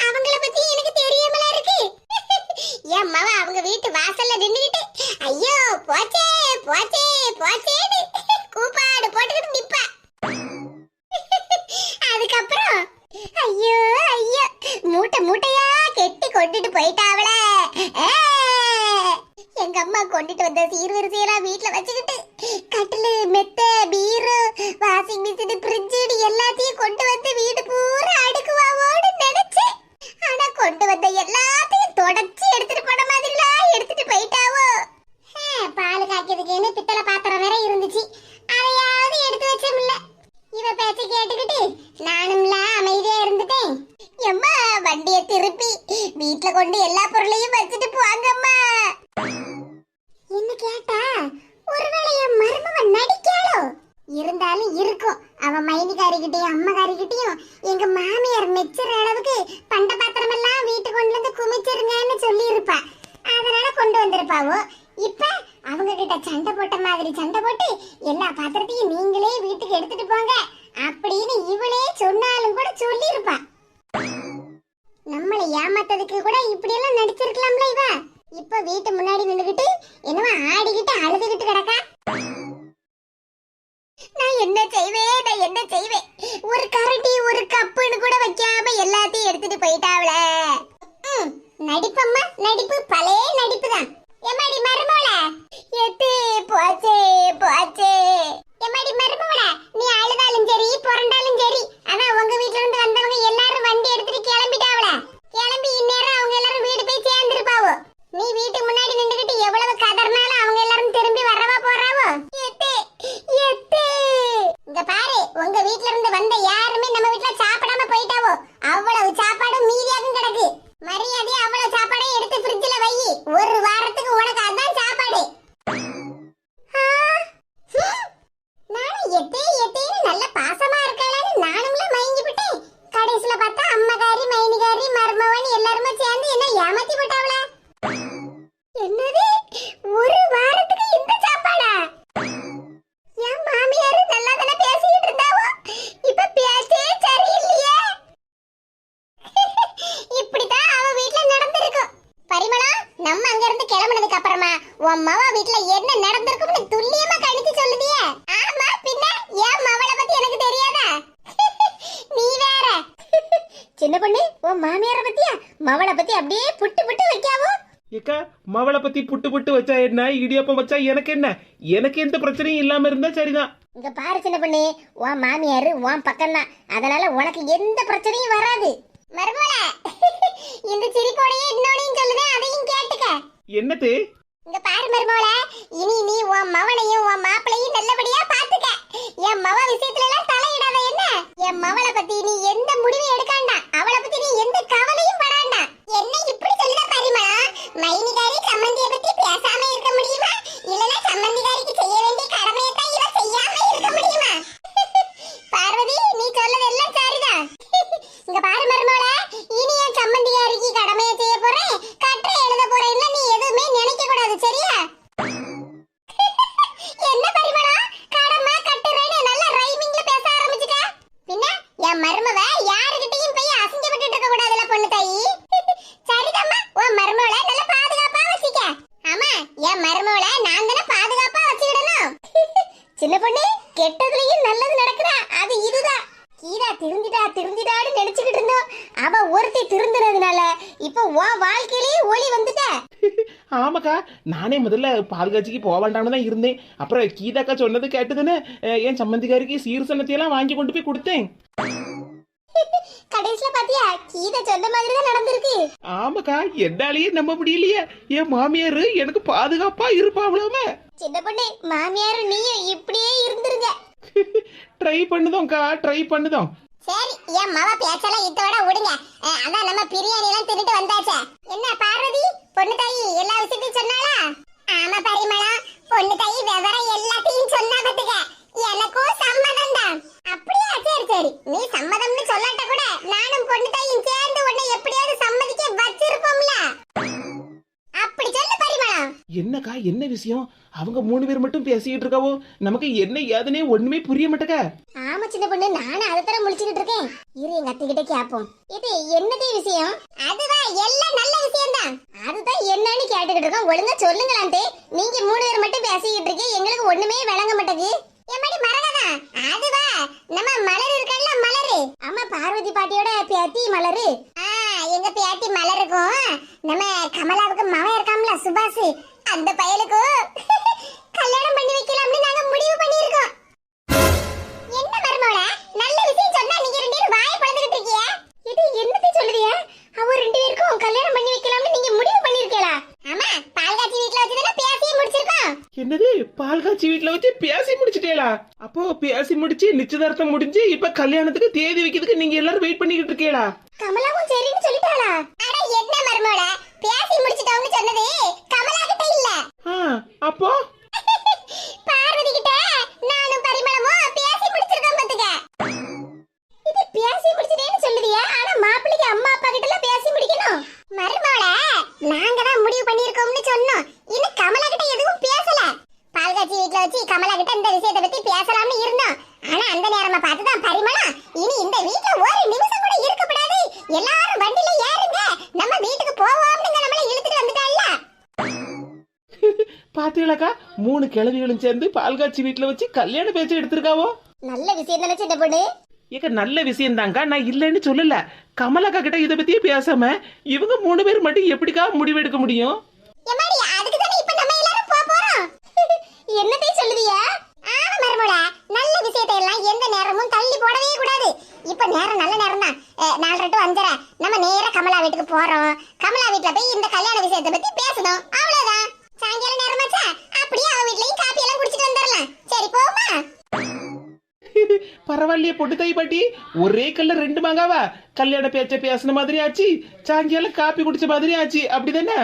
அவங்கள பத்தி எனக்கு தெரியாமல இருக்கு. என் மவ அவங்க வீட்டு வாசல்ல நின்னுகிட்டு ஐயோ போச்சே போச்சே போச்சேன்னு கூப்பாடு போட்டுக்கிட்டு நிப்பா. அதுக்கப்புறம் ஐயோ ஐயோ மூட்டை மூட்டையா கெட்டி கொண்டுட்டு போயிட்டாவள. எங்க அம்மா கொண்டுட்டு வந்த சீர்வரிசையெல்லாம் வீட்டுல வச்சுக்கிட்டு கட்டிலு மெத்த பீரோ வாஷிங் மிஷின் ஃப்ரிட்ஜ் எல்லாத்தையும் கொண்டு வந்து வீடு பூரா அடுக்குவாவோன்னு நினைச்சேன். ஆனா கொண்டு வந்த எல்லாத்தையும் தொடச்சி எடுத்துட்டு போன மாதிரிலாம் எடுத்துட்டு போயிட்டாவோ. பால் காய்க்கிறதுக்குன்னு பித்தளை பாத்திரம் வேற இருந்துச்சு, அதையாவது எடுத்து வச்சோம்ல. இவ பேச்ச கேட்டுக்கிட்டு நானும்ல அமைதியா இருந்துட்டேன். எம்மா வண்டியை திருப்பி வீட்டுல கொண்டு எல்லா பொருளையும் வச்சுட்டு போவாங்கம்மா. என்ன கேட்டா ஒருவேளை என் மருமவன் நடிக்காளோ? இருந்தாலும் இருக்கும், அவன் மைனிகாரிக்கிட்டையும் அம்மகாரிக்கிட்டையும் எங்க மாமியார் மெச்சுற அளவுக்கு பண்ட பாத்திரம் எல்லாம் வீட்டுக்கு கொண்டு வந்து குமிச்சிருங்கன்னு சொல்லி இருப்பா. அதனால கொண்டு வந்திருப்பாவோ. இப்ப அவங்க கிட்ட சண்டை போட்ட மாதிரி சண்டை போட்டு எல்லா பாத்திரத்தையும் நீங்களே வீட்டுக்கு எடுத்துட்டு போங்க அப்படின்னு இவளே சொன்னாலும் கூட சொல்லிருப்பா. நம்மளை ஏமாத்ததுக்கு கூட இப்படி எல்லாம் நடிச்சிருக்கலாம்ல இவ. இப்ப வீட்டு முன்னாடி நின்னுகிட்டு என்னவா ஆடிக்கிட்டு அழுதுகிட்டு கிடக்கா. நான் என்ன செய்வேன் ஒரு கரண்டி ஒரு கப்புன்னு கூட வைக்காம எல்லாத்தையும் எடுத்துட்டு போயிட்டாவல. நடிப்பம்மா நடிப்பு பழைய நடிப்பு தான். எம்மாடி மருமோள எத்தே போச்சே எம்மாடி மருமோள நீ அழுதாலும் சரி புரண்டாலும் சரி, ஆனா உங்க வீட்ல இருந்து வந்தவங்க எல்லாரும் வண்டி எடுத்துட்டு கிளம்பிட்டாவல. கிளம்பி இந்நேரம் அவங்க எல்லாரும் வீடு போய் சேர்ந்துருப்பாவோ. நீ வீட்டு முன்னாடி நின்னுகிட்டு எவ்வளவு கதர்னாலும் அவங்க எல்லாரும் திரும்பி வரவா போறாவோ. இங்க பாரு, உங்க வீட்ல இருந்து வந்த யாருமே நம்ம வீட்ல சாப்பிடாம போயிட்டாவோ. அவ்வளவு சாப்பாடு மீதியாகும் கிடக்கு. மரியாதையா அவ்வளவு சாப்பாடை எடுத்து ஃப்ரிட்ஜ்ல வை. ஒரு வாரத்துக்கு உனக்கு அதான் சாப்பாடு. நானும் எத்தேன்னு நல்ல பாசமா இருக்காளான்னு நானும்ல மயங்கி விட்டேன். கடைசில பார்த்தா அம்மகாரி மைனிகாரி மருமவன் எல்லாருமே சேர்ந்து என்ன ஏமாத்தி போட்டாவல. என்னது ஒரு வாரத்துக்கு இந்த சாப்பாடா? என் மாமியாரு நல்லா தானே பேசிக்கிட்டு இருந்தாவோ, இப்ப பேச்சே சரியில்லையே. இப்படிதான் அவ வீட்ல நடந்திருக்கும். பரிமளா, நம்ம அங்க இருந்து கிளம்புனதுக்கு அப்புறமா உன் மவ வீட்ல என்ன நடந்திருக்கும்னு துல்லியமா கணிச்சு சொல்லுதியே. ஆமா பின்ன என் மவளை பத்தி எனக்கு தெரியாதா? நீ வேற. சின்ன பொண்ணு, உன் மாமியார பத்தியா மவளை பத்தி அப்படியே புட்டு புட்டு வைக்காவோ. ஏக்கா, மவளை பத்தி புட்டு வச்சா என்ன, இடியப்பம் வச்சா எனக்கு என்ன? எனக்கு எந்த பிரச்சனையும் இல்லாம இருந்தா சரிதான். இங்க பாரு சின்ன பொண்ணு, உன் மாமியாரு உன் பக்கம் தான், அதனால உனக்கு எந்த பிரச்சனையும் வராது. மருமோள, இந்த சிரிப்போடையே இன்னொன்னையும் சொல்லுதேன், அதையும் கேட்டுக்க. என்னது? இங்க பாரு மருமோள, இனி நீ உன் மவனையும் உன் மாப்பிளையும் நல்லபடியா பாத்துக்க. என் மவ விஷயத்துல எல்லாம் தலையிடாத என்ன? என் மவளை பத்தி நீ எந்த முடிவும் எடுக்காண்டா, அவளை பத்தி நீ எந்த கவலையும் படாண்டா. என்ன இப்படி சொல்லுதா பரிமளா? மைனிகாரி சம்பந்திய பத்தி பேசாம இருக்க முடியுமா? இல்லனா சம்பந்திகாரிக்கு செய்ய வேண்டிய கடமையை தான் இவ செய்யாம இருக்க முடியுமா? பார்வதி, நீ சொல்றது எல்லாம் சரிதான். இங்க பாரு மருமோள, இனி என் சம்பந்திகாரிக்கு கடமையை செய்ய போறேன், கற்றை எழுத போறேன், இல்ல நீ எதுவுமே நினைக்க கூடாது, சரியா? என்ன பரிமளா, கடமை கட்டுறேன்னு நல்ல ரைமிங்ல பேச ஆரம்பிச்சுட்ட. பின்ன என் மருமவ யாருகிட்டயும் போய் அசிங்கப்பட்டு இருக்க கூடாதுல பொண்ணு தாயி. சரிதம்மா, உன் மருமவள நல்ல பாதுகாப்பா வச்சுக்க. ஆமா, என் மருமவள நான் தானே பாதுகாப்பா வச்சுக்கிடணும். சின்ன பொண்ணு, கெட்டதுலயும் நல்லது நடக்குதா, அது இதுதான். கீதா திருந்திடான்னு நினைச்சுக்கிட்டு இருந்தோம். அவ ஒருத்தி திருந்துனதுனால இப்ப உன் வாழ்க்கையிலேயே ஒளி வந்துட்ட. ஆமாக்கா, நானே முதல்ல பால் காட்சிக்கு போக வேண்டாம்னு தான் இருந்தேன். அப்புறம் கீதாக்கா சொன்னது கேட்டுதானே என் சம்மந்திக்காரிக்கு சீர்சனத்தையெல்லாம் வாங்கி கொண்டு போய் கொடுத்தேன். கடைசில பாத்தியா, கீதா சொன்ன மாதிரி தான் நடந்திருக்கு. ஆமாக்கா, என்னாலேயே நம்ப முடியலையே, என் மாமியாரு எனக்கு பாதுகாப்பா இருப்பாவளாம. சின்ன பொண்ணு, மாமியாரு நீயும் இப்படியே இருந்துருங்க. ட்ரை பண்ணுதோம். சரி, என் மவ பேச்செல்லாம் இத்தோட விடுங்க. அதான் நம்ம பிரியாணி எல்லாம் தின்னுட்டு வந்தாச்சே. என்ன பார்வதி, பொண்ணு தாயி எல்லா விஷயத்தையும் சொன்னாளா? ஆமா பரிமளா, பொண்ணு தாயி விவரம் எல்லாத்தையும் சொன்னா பாத்துக்க. எனக்கும் சம்மதம் தான். அப்படியா? சரி, நீ சம்மதம்னு சொல்லாட்ட கூட நானும் பொண்ணு தாயும் சேர்ந்து உன்னை எப்படியாவது சம்மதிக்க வச்சிருப்போம்ல. அப்படி சொல்லு பரிமளா. என்னக்கா, என்ன விஷயம்? அவங்க 3 பேர் மட்டும் பேசிக்கிட்டு இருக்காவோ, நமக்கு என்ன ஏதுனே ஒண்ணுமே புரிய மாட்டேக்கா. ஆமா சின்ன பொண்ணு, நானும் அதை தர முழிச்சுக்கிட்டு இருக்கேன். இரு, எங்க அத்தைகிட்ட கேப்போம். இது என்னதே விஷயம்? அதுதான் எல்லாம் நல்ல விஷயம் தான். அதுதான் என்னன்னு கேட்டுக்கிட்டு இருக்கோம். ஒழுங்கா சொல்லுங்களான்ட்டு. நீங்க 3 பேர் மட்டும் பேசிக்கிட்டு இருக்கீங்க, எங்களுக்கு ஒண்ணுமே விளங்க மாட்டேங்குது. எம்மடி மரகதா, அதுவா நம்ம மலர் இருக்கல்ல, மலரு. ஆமா, பார்வதி பாட்டியோட பேத்தி மலரு. எங்க பேத்தி மலருக்கும் நம்ம கமலாவுக்கு மவன் இருக்காம்ல சுபாஷ், அந்த பயலுக்கு கல்யாணம் பண்ணி வைக்கலாம்னு நாங்க முடிவு பண்ணிருக்கோம். என்ன மருமவள, நல்ல விஷயம் சொன்னா நீங்க 2 பேரும் வாயை பழந்துகிட்டு இருக்கீங்க. இது என்னத்தை சொல்லுதியா? அவ 2 பேருக்கும் கல்யாணம் பண்ணி வைக்கலாம்னு நீங்க முடிவு பண்ணிருக்கீங்களா? ஆமா, பால்காட்சி வீட்ல வச்சு தான பேசி முடிச்சிருக்கோம். என்னது, பால் காட்சி வீட்டுல வச்சு பேசி முடிச்சிட்டேளா? அப்போ பேசி முடிச்சு நிச்சயதார்த்தம் முடிஞ்சு இப்ப கல்யாணத்துக்கு தேதி வைக்கிறதுக்கு நீங்க எல்லாரும் வெயிட் பண்ணிக்கிட்டு இருக்கீங்களா? கமலாவும் சரின்னு சொல்லிட்டாளா? அட என்ன மருமவள, பேசி முடிச்சிட்டோம்னு சொன்னது கமலா கிட்ட இல்ல. அப்போ பார்வதி கிட்ட நானும் பரிமளமும் பேசி முடிச்சிருக்கோம் பாத்துக்க. இது பேசி முடிச்சிட்டேன்னு சொல்லுதியா? ஆனா மாப்பிள்ளைக்கு அம்மா அப்பா கிட்ட எல்லாம் பேசி முடிக்கணும். மருமவள, நாங்க தான் முடிவு பண்ணிருக்கோம்னு சொன்னோம். இன்னும் கமலா கிட்ட எதுவும் பேசல. பால்காட்சி வீட்ல வச்சு கமலா கிட்ட இந்த விஷயத்தை பேசலாம்னு இருந்தோம். ஆனா அந்த நேரமா பார்த்துதான் பரிமளம், இனி இந்த வீட்ல ஒரு நிமிஷம் கூட இருக்கக்கூடாது, எல்லாரும் வண்டியில ஏறுங்க, நம்ம வீட்டுக்கு போவோம்னு நம்மள இழுத்துட்டு வந்துட்டாள்ல. பாத்தீங்களாக்கா 3 கிழவிகளும் சேர்ந்து பால்காட்சி வீட்டுல வச்சு கல்யாண பேச்சு எடுத்திருக்காவோ. நல்ல விஷயம் தானே சின்ன பொண்ணு. ஏக்க நல்ல விஷயம் தாங்க, நான் இல்லைன்னு சொல்லல. கமலாக்கா கிட்ட இதை பத்தியே பேசாம இவங்க 3 பேர் மட்டும் எப்படிக்கா முடிவெடுக்க முடியும்? எம்மாடி, அதுக்கு தானே இப்ப நம்ம எல்லாரும் போறோம். என்னத்தை சொல்லுவியா? ஆமா மருமோளா, நல்ல விஷயத்தை எல்லாம் எந்த நேரமும் தள்ளி போடவே கூடாது. இப்ப நேரம் நல்ல நேரம் தான், 4 to 5:30 நம்ம நேரா கமலா வீட்டுக்கு போறோம். கமலா வீட்டுல போய் இந்த கல்யாண விஷயத்தை பத்தி பேசணும், அவ்வளவுதான். சாயங்காலம் நேரமாச்சா, அப்படியே அவ வீட்லயும் காப்பி எல்லாம் குடிச்சிட்டு வந்துடலாம். சரி போமா? பரவாயில்லையே பொட்டு தாய் பாட்டி, ஒரே கல்ல 2 மாங்காவா? கல்யாண பேச்ச பேசின மாதிரி ஆச்சு, சாயங்காலம் காப்பி குடிச்ச மாதிரி ஆச்சு, அப்படிதானே?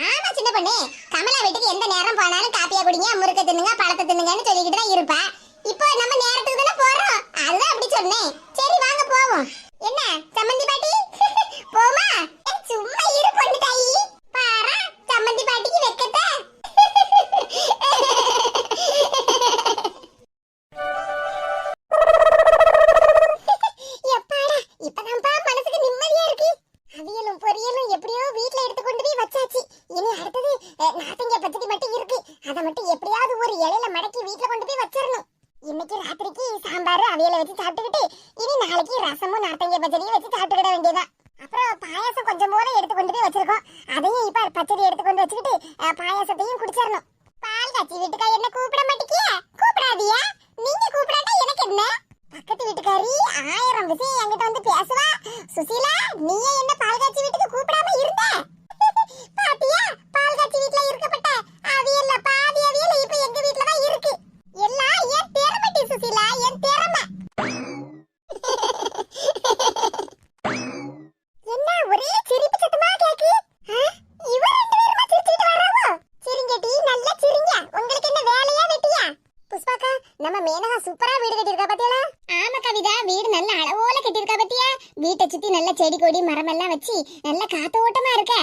ஆமா சின்ன பொண்ணு, கமலா வீட்டுக்கு எந்த நேரம் போனாலும் காப்பியா குடிங்க, முறுக்க தின்னுங்க, பழத்தை தின்னுங்கன்னு சொல்லிக்கிட்டு தான் இருப்பா. இப்போ நம்ம நேரத்துக்கு தானே போறோம், அதுதான் அப்படி சொன்னேன். சரி வாங்க போவோம். என்ன சம்மந்தி பாட்டி போமா? சும்மா இரு பொண்ணு தாயி, பாரா சம்மந்தி பாட்டிக்கு வெக்கத்த. எப்பாடா, இப்பதான்ப்பா மனசுக்கு நிம்மதியா இருக்கு. அவியலும் பொரியலும் எப்படியோ வீட்ல எடுத்து கொண்டு போய் வச்சாச்சு. இனி அடுத்தது நாத்தங்க பச்சடி மட்டும் இருக்கு, அதை மட்டும் எப்படியாவது ஒரு இலையில மடக்கி வீட்ல கொண்டு போய் வச்சிரணும். இன்னைக்கு ராத்திரிக்கு சாம்பார் அவியலை வச்சு சாப்பிட்டுக்கிட்டு, இனி நாளைக்கு ரசமும் நாத்தங்க பச்சடியும் வச்சு சாப்பிட்டுக்கிட வேண்டியதான். அப்புறம் பாயாசம் கொஞ்சம் போல எடுத்து கொண்டு போய் வச்சிருக்கோம், அதையும் இப்ப பச்சடி எடுத்து கொண்டு வச்சுக்கிட்டு பாயாசத்தையும் குடிச்சிடணும். பால் காட்சி வீட்டுக்கா என்ன கூப்பிட மாட்டேங்கிய? கூப்பிடாதியா? நீங்க கூப்பிடாட்டா எனக்கு என்ன? பக்கத்து வீட்டுக்காரி 1000 விஷயம் என்கிட்ட வந்து பேசுவா. சுசீலா, நீயே என்ன பால்காட்சி வீட்டுக்கு கூப்பிடாம இருந்த? பாத்தியா, பால்காட்சி வீட்ல இருக்கப்பட்ட அவியல்ல பாதி அவியல் இப்ப எங்க வீட்ல தான் இருக்கு. எல்லாம் என் திறமை சுசீலா, என் திறமை. என்ன ஒரே சிரிப்பு சத்தமா கேக்கு? இவ 2 பேருமா சிரிச்சிட்டு வராவோ? சிரிங்கடி, நல்லா சிரிங்க. உங்களுக்கு என்ன வேலையா வெட்டியா? புஷ்பாக்கா, நம்ம மேனகா சூப்பரா வீடு கட்டியிருக்கா பாத்தியா? ஆமா கவிதா, வீடு நல்ல அளவோல கட்டியிருக்கா பாத்தியா? வீட்டை சுத்தி நல்ல செடி கொடி மரம் எல்லாம் வச்சு நல்ல காத்தோட்டமா இருக்க.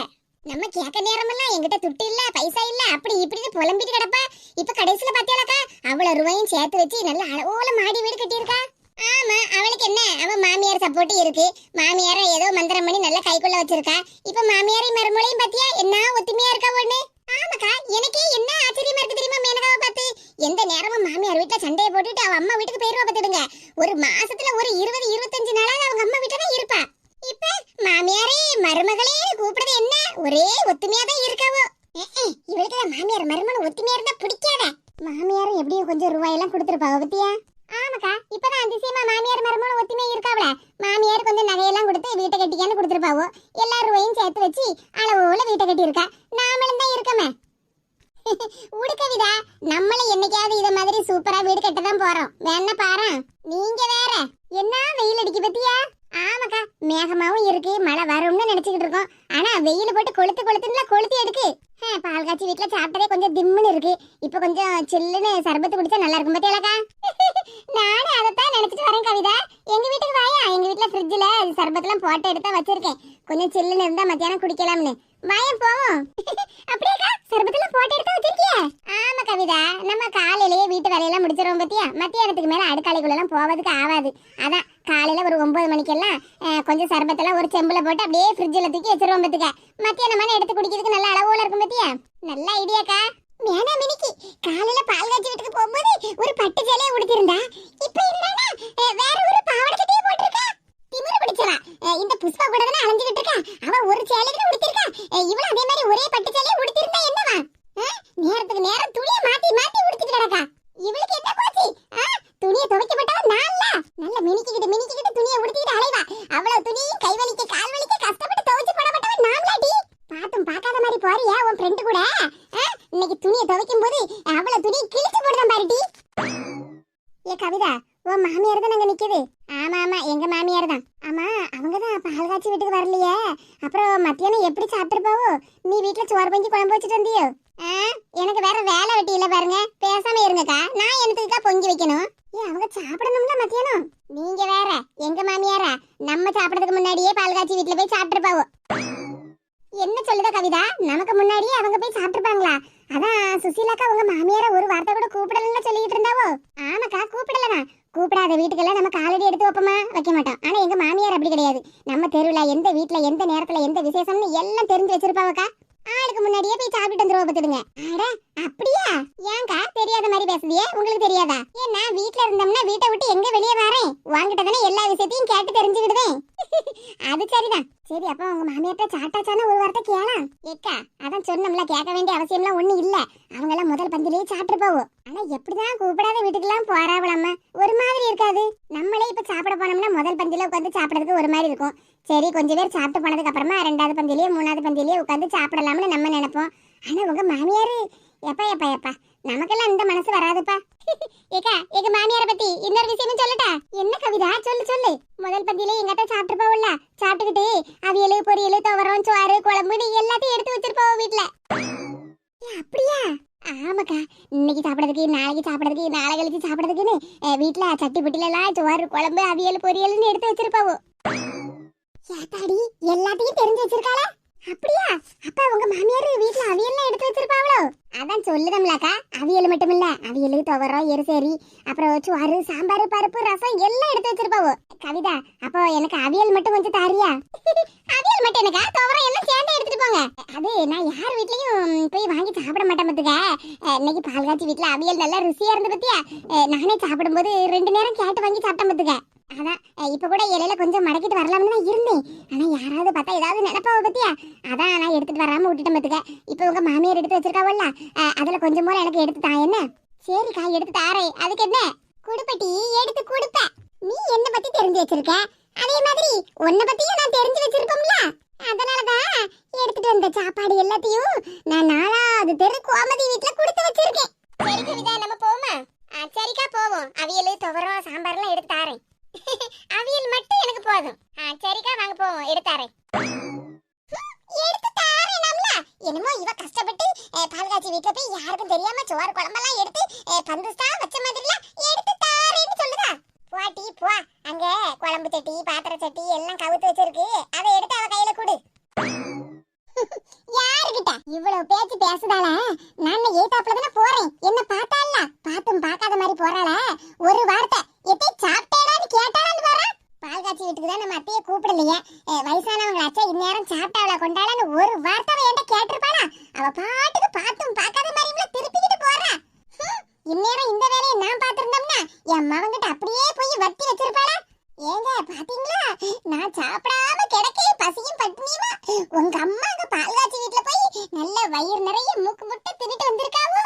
நம்ம கேட்க நேரமெல்லாம் என்கிட்ட துட்டு இல்ல, பைசா இல்ல, அப்படி இப்படின்னு புலம்பிட்டு கிடப்பா. இப்ப கடைசியில பாத்தியாலக்கா, அவ்வளவு ரூபாயும் சேர்த்து வச்சு நல்ல அளவோல மாடி வீடு கட்டியிருக்கா. ஆமா, அவளுக்கு என்ன, அவ மாமியார் சப்போர்ட் இருக்கு. மாமியார ஏதோ மந்திரம் பண்ணி நல்ல கைக்குள்ள வச்சிருக்கா. இப்ப மாமியாரையும் மருமகளையும் பாத்தியா என்ன ஒத்துமையா இருக்கா ஒண்ணு. ஆமாக்கா, எனக்கே என்ன ஆச்சரியமா இருக்கு தெரியுமா மேனகாவை பார்த்து. எந்த நேரமும் மாமியார் வீட்டுல சண்டையை போட்டுட்டு அவ அம்மா வீட்டுக்கு போயிருவா பாத்துடுங்க. ஒரு மாசத்துல ஒரு 20-25 நாளாவது அவங்க அம்மா வீட்டுல தான் இருப்பா. இப்ப மாமியாரே மருமகளே கூப்பிடுறது என்ன, ஒரே ஒத்துமையா தான் இருக்காவோ. இவளுக்கு மாமியார் மருமகன் ஒத்துமையா இருந்தா பிடிக்காத. மாமியாரும் எப்படியும் கொஞ்சம் ரூபாயெல்லாம் கொடுத்துருப்பாவ பத்தியா? ஆமாக்கா, இப்பதான் அதிசயமா மாமியார் மருமகன் ஒத்துமையா இருக்காவல. மாமியார் கொஞ்சம் நகையெல்லாம் கொடுத்து வீட்டை கட்டிக்கான்னு கொடுத்துருப்பாவோ. எல்லா ரூபாயும் சேர்த்து வச்சு அளவோல வீட்டை கட்டி இருக்கா. நாமளும் தான் இருக்கமே. உடுக்கவிதா, நம்மளும் என்னைக்காவது இத மாதிரி சூப்பரா வீடு கட்ட தான் போறோம். வேணா பாரு. நீங்க வேற என்ன வெயில் அடிக்கு பத்தியா? ஆமாக்கா, மேகமாவும் இருக்கு, மழை வரும்னு நினைச்சுக்கிட்டு இருக்கோம். ஆனா வெயில் போட்டு கொளுத்தி எடுக்கு. பால் காய்ச்சி வீட்டுல சாப்பிட்டதே கொஞ்சம் திம்முன்னு இருக்கு. இப்ப கொஞ்சம் சில்லுன்னு சர்பத்து குடிச்சா நல்லா இருக்கும் பத்தியாலக்கா. நானும் அதைத்தான் நினைச்சிட்டு வரேன் கவிதா. எங்க வீட்டுக்கு வாயா, எங்க வீட்டுல ஃப்ரிட்ஜ்ல சர்பத்தெல்லாம் போட்டு எடுத்தா வச்சிருக்கேன். கொஞ்சம் சில்லுன்னு இருந்தா மத்தியானம் குடிக்கலாம்னு. வாயம் போவோம். அப்படியேக்கா, சர்பத்தெல்லாம் போட்டு எடுத்தா வச்சிருக்கியா? ஆமா கவிதா, நம்ம காலையிலேயே வீட்டு வேலையெல்லாம் முடிச்சிருவோம் பத்தியா. மத்தியானத்துக்கு மேல அடுக்காலைக்குள்ள எல்லாம் போவதுக்கு ஆகாது. அதான் காலையில ஒரு 9 மணிக்கெல்லாம் கொஞ்சம் சர்பத்தெல்லாம் ஒரு செம்புல போட்டு அப்படியே ஃப்ரிட்ஜ்ல தூக்கி வச்சிருவோம் பத்துக்க. மத்தியானமான எடுத்து குடிக்கிறதுக்கு நல்ல அளவோல இருக்கும் பத்தியா. நல்ல ஐடியாக்கா. மேனா மினிக்கு காலையில பால் காய்ச்சி வீட்டுக்கு போகும்போது ஒரு பட்டு சேலையை உடுத்திருந்தா, இப்ப என்னன்னா வேற ஒரு பாவாடை சட்டையை போட்டிருக்கா. திமிரு பிடிச்சவா. இந்த புஷ்பா கூட தானே அலைஞ்சிட்டு இருக்கா. அவ ஒரு சேலையை உடுத்திருக்கா, இவளும் அதே மாதிரி ஒரே பட்டு சேலையை உடுத்திருந்தா என்னவா? நேரத்துக்கு நேரம் துணியை மாத்தி மாத்தி உடுத்திட்டு கிடக்கா. இவளுக்கு என்ன போச்சு? துணியை துவைக்கப்பட்டவ நான்ல. நல்ல மினிக்கிட்டு துணியை உடுத்திட்டு அலைவா. அவ்வளவு துணியும் கை வலிக்க கால் வலிக்க கஷ்டப்பட்டு துவைச்சு போடப்பட்டவ நான்லாடி. பாத்தும் பார்க்காத மாதிரி போறியா உன் ஃப்ரெண்டு கூட? இன்னைக்கு துணியை துவைக்கும் போது அவ்வளவு துணி கிழிச்சு போடுறேன் பாருடி. ஏ கவிதா, உன் மாமியார் தான் அங்க நிக்குது. ஆமா ஆமா, எங்க மாமியார் தான். ஆமா, அவங்கதான் பால் காய்ச்சி வீட்டுக்கு வரலையே. அப்புறம் மத்தியானம் எப்படி சாப்பிட்டுருப்பாவோ? நீ வீட்டுல சோறு பஞ்சி குழம்பு வச்சுட்டு வந்தியோ? எனக்கு வேற வேலை வெட்டி இல்ல பாருங்க. பேசாம இருங்கக்கா, நான் எனக்குக்கா பொங்கி வைக்கணும். அவங்க சாப்பிடணும்ல மத்தியானம். நீங்க வேற, எங்க மாமியாரா நம்ம சாப்பிடறதுக்கு முன்னாடியே பால் காய்ச்சி வீட்டுல போய் சாப்பிட்டுருப்பாவோ. என்ன சொல்லுதா கவிதா, நமக்கு முன்னாடியே அவங்க போய் சாப்பிட்டுருப்பாங்களா? அதான் சுசீலாக்கா உங்க மாமியார ஒரு வார்த்தை கூட கூப்பிடலன்னு சொல்லிட்டு இருந்தாவோ. ஆமாக்கா, நல்லதான். கூப்பிடாத வீட்டுக்கெல்லாம் நம்ம காலடி எடுத்து வைப்போமா? வைக்க மாட்டோம். ஆனா எங்க மாமியார் அப்படி கிடையாது. நம்ம தெருவுல எந்த வீட்டுல எந்த நேரத்துல எந்த விசேஷம்னு எல்லாம் தெரிஞ்சு வச்சிருப்பாவக்கா. ஆளுக்கு முன்னாடியே போய் சாப்பிட்டு வந்துருவா பாத்துடுங்க. அட அப்படியா? ஏன்க்கா தெரியாத மாதிரி பேசுதியே? உங்களுக்கு தெரியாதா? ஏன் நான் வீட்ல இருந்தோம்னா வீட்டை விட்டு எங்க வெளியே வரேன்? வாங்கிட்ட தானே எல்லா விஷயத்தையும் கேட்டு தெரிஞ்சுக்கிடுவேன். அது சரிதான். சரி, அப்ப உங்க மாமியார்ட்ட சாட்டாச்சான ஒரு வார்த்தை கேளாம். ஏக்கா அதான் சொன்னோம்ல, கேட்க வேண்டிய அவசியம்லாம் ஒண்ணு இல்ல. அவங்க எல்லாம் முதல் பந்திலேயே சாப்பிட்டு போவோம். ஆனா எப்படிதான் கூப்பிடாத வீட்டுக்கெல்லாம் போறாவளாம? ஒரு மாதிரி இருக்காது. நம்மளே இப்ப சாப்பிட போனோம்னா முதல் பந்தியில உட்காந்து சாப்பிடறதுக்கு ஒரு மாதிரி இருக்கும். சரி, கொஞ்சம் பேர் சாப்பிட்டு போனதுக்கு அப்புறமா 2வது பந்தியிலேயே 3வது பந்தியிலேயே உட்காந்து சாப்பிடலாம்னு நம்ம நினைப்போம். ஆனா உங்க மாமியாரு எப்பா நமக்கெல்லாம் இந்த மனசு வராதுப்பா. ஏக்கா எங்க மாமியாரை பத்தி இன்னொரு விஷயமும் சொல்லட்டா? என்ன கவிதா? சொல்லு. முதல் பந்தியிலே எங்கிட்ட சாப்பிட்டு போவல, சாப்பிட்டுக்கிட்டு அவியலு பொரியலு துவரம் சோறு குழம்புன்னு எல்லாத்தையும் எடுத்து வச்சிருப்போம் வீட்டுல. அப்படியா? ஆமாக்கா, இன்னைக்கு சாப்பிடறதுக்கு நாளைக்கு சாப்பிடறதுக்கு நாளை கழிச்சு சாப்பிடறதுக்குன்னு வீட்டுல சட்டி புட்டில எல்லாம் சோறு குழம்பு அவியல் பொரியல்னு எடுத்து வச்சிருப்பாவோ. ஏத்தாடி எல்லாத்தையும் தெரிஞ்சு வச்சிருக்காளா? அப்படியா? அப்ப உங்க மாமியார் வீட்டுல அவியல்லாம் எடுத்து வச்சிருப்பாவளோ? அதான் சொல்லுதம்லக்கா, அவியல் மட்டும் இல்ல, அவியல் துவரம் எரிசேரி அப்புறம் சோறு சாம்பார் பருப்பு ரசம் எல்லாம் எடுத்து வச்சிருப்பாவோ. கவிதா, அப்போ எனக்கு அவியல் மட்டும் கொஞ்சம் தாரியா? அவியல் மட்டும் எனக்கா? துவரம் எல்லாம் சேர்ந்து எடுத்துட்டு போங்க. அது நான் யார் வீட்லயும் போய் வாங்கி சாப்பிட மாட்டேன் பத்துக்க. இன்னைக்கு பால்காட்சி வீட்டுல அவியல் நல்லா ருசியா இருந்து பத்தியா, நானே சாப்பிடும்போது 2 நேரம் கேட்டு வாங்கி சாப்பிட்டேன் பத்துக்க. அதான் இப்ப கூட இலையில கொஞ்சம் மடக்கிட்டு வரலாம்னு தான் இருந்தேன். ஆனா யாராவது பார்த்தா ஏதாவது நினைப்பாவ பத்தியா, அதான் நான் எடுத்துட்டு வராம விட்டுட்டேன் பத்துக்க. இப்ப உங்க மாமியார் எடுத்து வச்சிருக்காவல்ல, அதுல கொஞ்சம் போல எனக்கு எடுத்து தான். என்ன? சரிக்கா, எடுத்து தாரே. அதுக்கு என்ன? குடுப்பட்டி எடுத்து கொடுப்ப. நீ என்ன பத்தி தெரிஞ்சு வச்சிருக்க, அதே மாதிரி உன்னை பத்தியும் நான் தெரிஞ்சு வச்சிருப்போம்ல. அதனாலதான் எடுத்துட்டு வந்த சாப்பாடு எல்லாத்தையும் நான் 4வது தெரு கோமதி வீட்டுல கொடுத்து வச்சிருக்கேன். சரி கவிதா, நம்ம போமா? சரிக்கா போவோம். அவியல் துவரம் சாம்பார்லாம் எடுத்து தாரேன். அவியல் மட்டும் எனக்கு போதும். சரிக்கா வாங்க போவோம், எடுத்தாரேன். எடுத்து தாரேனாம்ல. என்னமோ இவ கஷ்டப்பட்டு பால்காட்சி வீட்டுல போய் யாருக்கும் தெரியாம சோறு குழம்பெல்லாம் எடுத்து பந்துஸ்தா வச்ச மாதிரிலாம் எடுத்து தாரேன்னு சொல்லுதா? போட்டி போ, அங்க குழம்பு சட்டி பாத்திர சட்டி எல்லாம் கவுத்து வச்சிருக்கு, அதை எடுத்து அவ கையில கொடு. யாருக்கிட்ட இவ்வளவு பேச்சு பேசுதால? நான் ஏத்தாப்புல தானே போறேன். என்ன பார்த்தால பார்த்தும் பார்க்காத மாதிரி போறாள. ஒரு வார்த்தை எத்தை சாப்பிட்டேடான்னு கேட்டாலும் வரா. பால்காட்சி வீட்டுக்கு தான் நம்ம அத்தையை கூப்பிடலையே. வயசானவங்களாச்சா இந்நேரம் சாப்பிட்டாவளா கொண்டாளான்னு ஒரு வார்த்தை என்கிட்ட கேட்டிருப்பானா? அவ பாட்டுக்கு பார்த்தும் பார்க்காத மாதிரி திருப்பிக்கிட்டு போறா. இந்நேரம் இந்த வேலையை நான் பார்த்திருந்தோம்னா என் மவங்கிட்ட அப்படியே போய் வட்டி வச்சிருப்பாளா? ஏங்க பாத்தீங்களா, நான் சாப்பிடாம கிடக்கே பசியும் பட்டினியுமா. உங்க அம்மா அங்க பால்காட்சி வீட்டுல போய் நல்ல வயிறு நிறைய மூக்கு முட்டை தின்னுட்டு வந்திருக்காவோ.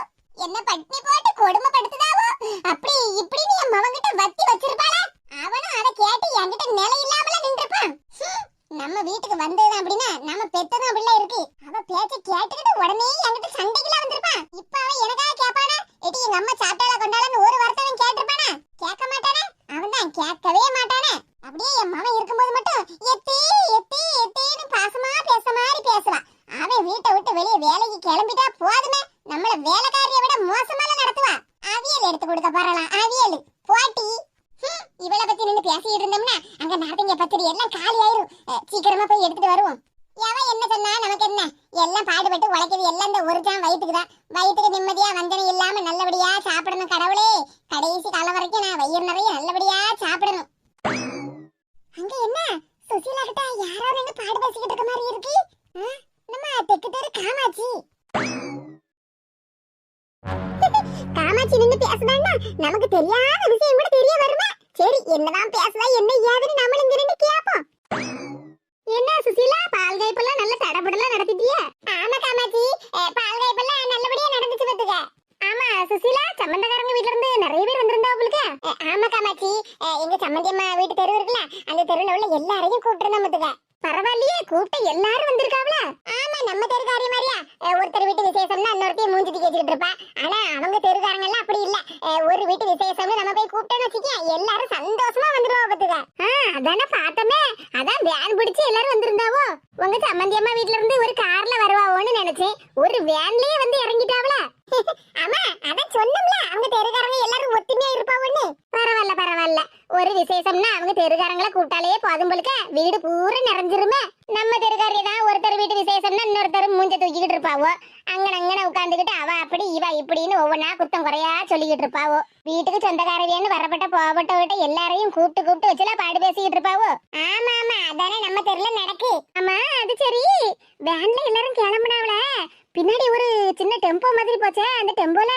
என்ன பட்டினி போட்டு கொடுமைப்படுத்துதாவோ. அப்படி இப்படின்னு என் மவங்கிட்ட வட்டி வச்சிருப்பாளா? அவனும் அதை கேட்டு என்கிட்ட நிலை இல்லாமல நின்றுப்பான். நம்ம வீட்டுக்கு வந்ததுதான் அப்படின்னா நம்ம பெத்ததும் அப்படிலாம் இருக்கு. அவ பேச்ச கேட்டுக்கிட்டு உடனே என்கிட்ட சண்டைக்குலாம் வந்திருப்பான். இப்ப அவன் எனக்காக கேட்பானா? எட்டி எங்க அம்மா சாப்பிட்டாளா கொண்டாளன்னு ஒரு வார்த்தை அவன் கேட்டிருப்பானா? கேட்க மாட்டானே. அவன் தான் கேட்கவே மாட்டானே. அப்படியே என் மகன் இருக்கும்போது மட்டும் எத்தே எத்தே எத்தேன்னு பாசமா பேச மாதிரி பேசுவான். அவன் வீட்டை விட்டு வெளியே வேலைக்கு கிளம்பிட்டா போதுமே, நம்மள வேலைக்காரியை விட மோசமால நடத்துவா. அவியல் எடுத்து கொடுக்க போறலாம். அவியல் போட்டி. இவளை பத்தி நின்று பேசிட்டு இருந்தோம்னா அங்க நாட்டிங்க பத்திரி எல்லாம் காலி ஆயிரும். சீக்கிரமா போய் எடுத்துட்டு வருவோம். எவன் என்ன சொன்னா நமக்கு என்ன? எல்லாம் பாடுபட்டு உழைக்கிறது எல்லாம் இந்த ஒரு ஜாம் வயிற்றுக்கு தான். வயிற்றுக்கு நிம்மதியா வஞ்சனை இல்லாம நல்லபடியா சாப்பிடணும் கடவுளே. கடைசி காலம் வரைக்கும் நான் வயிறு நிறைய நல்லபடியா சாப்பிடணும். அங்க என்ன சுசீலா கிட்ட யாரோ நின்னு பாடு பேசிக்கிட்டு இருக்க மாதிரி இருக்கு. நம்ம தெற்கு தெரு காமாட்சி. காமாட்சி நின்னு பேசுதான்னா நமக்கு தெரியாத விஷயம் கூட தெரிய வருமா? சரி, என்னதான் பேசுதா என்ன ஏதுன்னு நம்மள இங்க நின்னு கேப்போம். என்ன சுசீலா, பால்காய்ப்பெல்லாம் நல்ல தடபடலாம் நடத்திட்டியே? ஆமா காமாட்சி, பால்காய்ப்பெல்லாம் நல்லபடியா நடந்துச்சு பாத்துக்க. ஆமா சுசீலா, சம்பந்தக்காரங்க வீட்ல இருந்து நிறைய பேர் வந்திருந்தா உங்களுக்கு? ஆமா காமாட்சி, எங்க சம்பந்தி அம்மா வீட்டு தெரு இருக்குல்ல, அந்த தெருவுல உள்ள எல்லாரையும் கூப்பிட்டுருந்தா பாத்துக்க. பரவாயில்லையே, கூப்பிட்ட எல்லாரும் வந்திருக்காவல? ஆமா, நம்ம தெருக்காரி மாதிரியா? ஒருத்தர் வீட்டு விசேஷம்னா இன்னொருத்தையும் மூஞ்சி கேட்டுக்கிட்டு இருப்பா. ஆனா அவங்க தெருக்காரங்க எல்லாம் அப்படி இல்ல. ஒரு வீட்டு விசேஷம்னு நம்ம போய் கூப்பிட்டோம்னு வச்சுக்க, எல்லாரும் சந்தோஷமா வந்துருவா பாத்துக்க. அதானே பார்த்தமே, அதான் வேன் பிடிச்சு எல்லாரும் வந்திருந்தாவோ. உங்க சம்பந்தி அம்மா வீட்ல இருந்து ஒரு கார்ல வருவாவோன்னு நினைச்சேன், ஒரு வேன்லயே வந்து இறங்கிட்டாவல. ஆமா, அதான் சொன்னோம்ல அவங்க தெருக்காரங்க எல்லாரும் ஒத்துமையா இருப்பாவோன்னு. பரவாயில்ல, ஒரு விசேஷம்னா அவங்க தெருக்காரங்களை கூப்பிட்டாலே போதும் போலுக்க வீடு பூரா நிறைஞ்சிருமே. நம்ம தெருக்காரி தான் ஒருத்தர் வீட்டு விசேஷம்னா இன்னொருத்தர் மூஞ்ச தூக்கிக்கிட்டு இருப்பாவோ. அங்கன உட்காந்துக்கிட்டு அவ அப்படி இவ இப்படின்னு ஒவ்வொன்னா குத்தம் குறையா சொல்லிக்கிட்டு இருப்பாவோ. வீட்டுக்கு சொந்தக்காரவியன்னு வரப்பட்ட போகப்பட்ட விட்டு எல்லாரையும் கூப்பிட்டு வச்சுல பாடு பேசிக்கிட்டு இருப்பாவோ. ஆமா ஆமா, அதானே நம்ம தெருல நடக்கு. ஆமா அது சரி, வேன்ல எல்லாரும் கிளம்புனாவல, பின்னாடி ஒரு சின்ன டெம்போ மாதிரி போச்சே, அந்த டெம்போல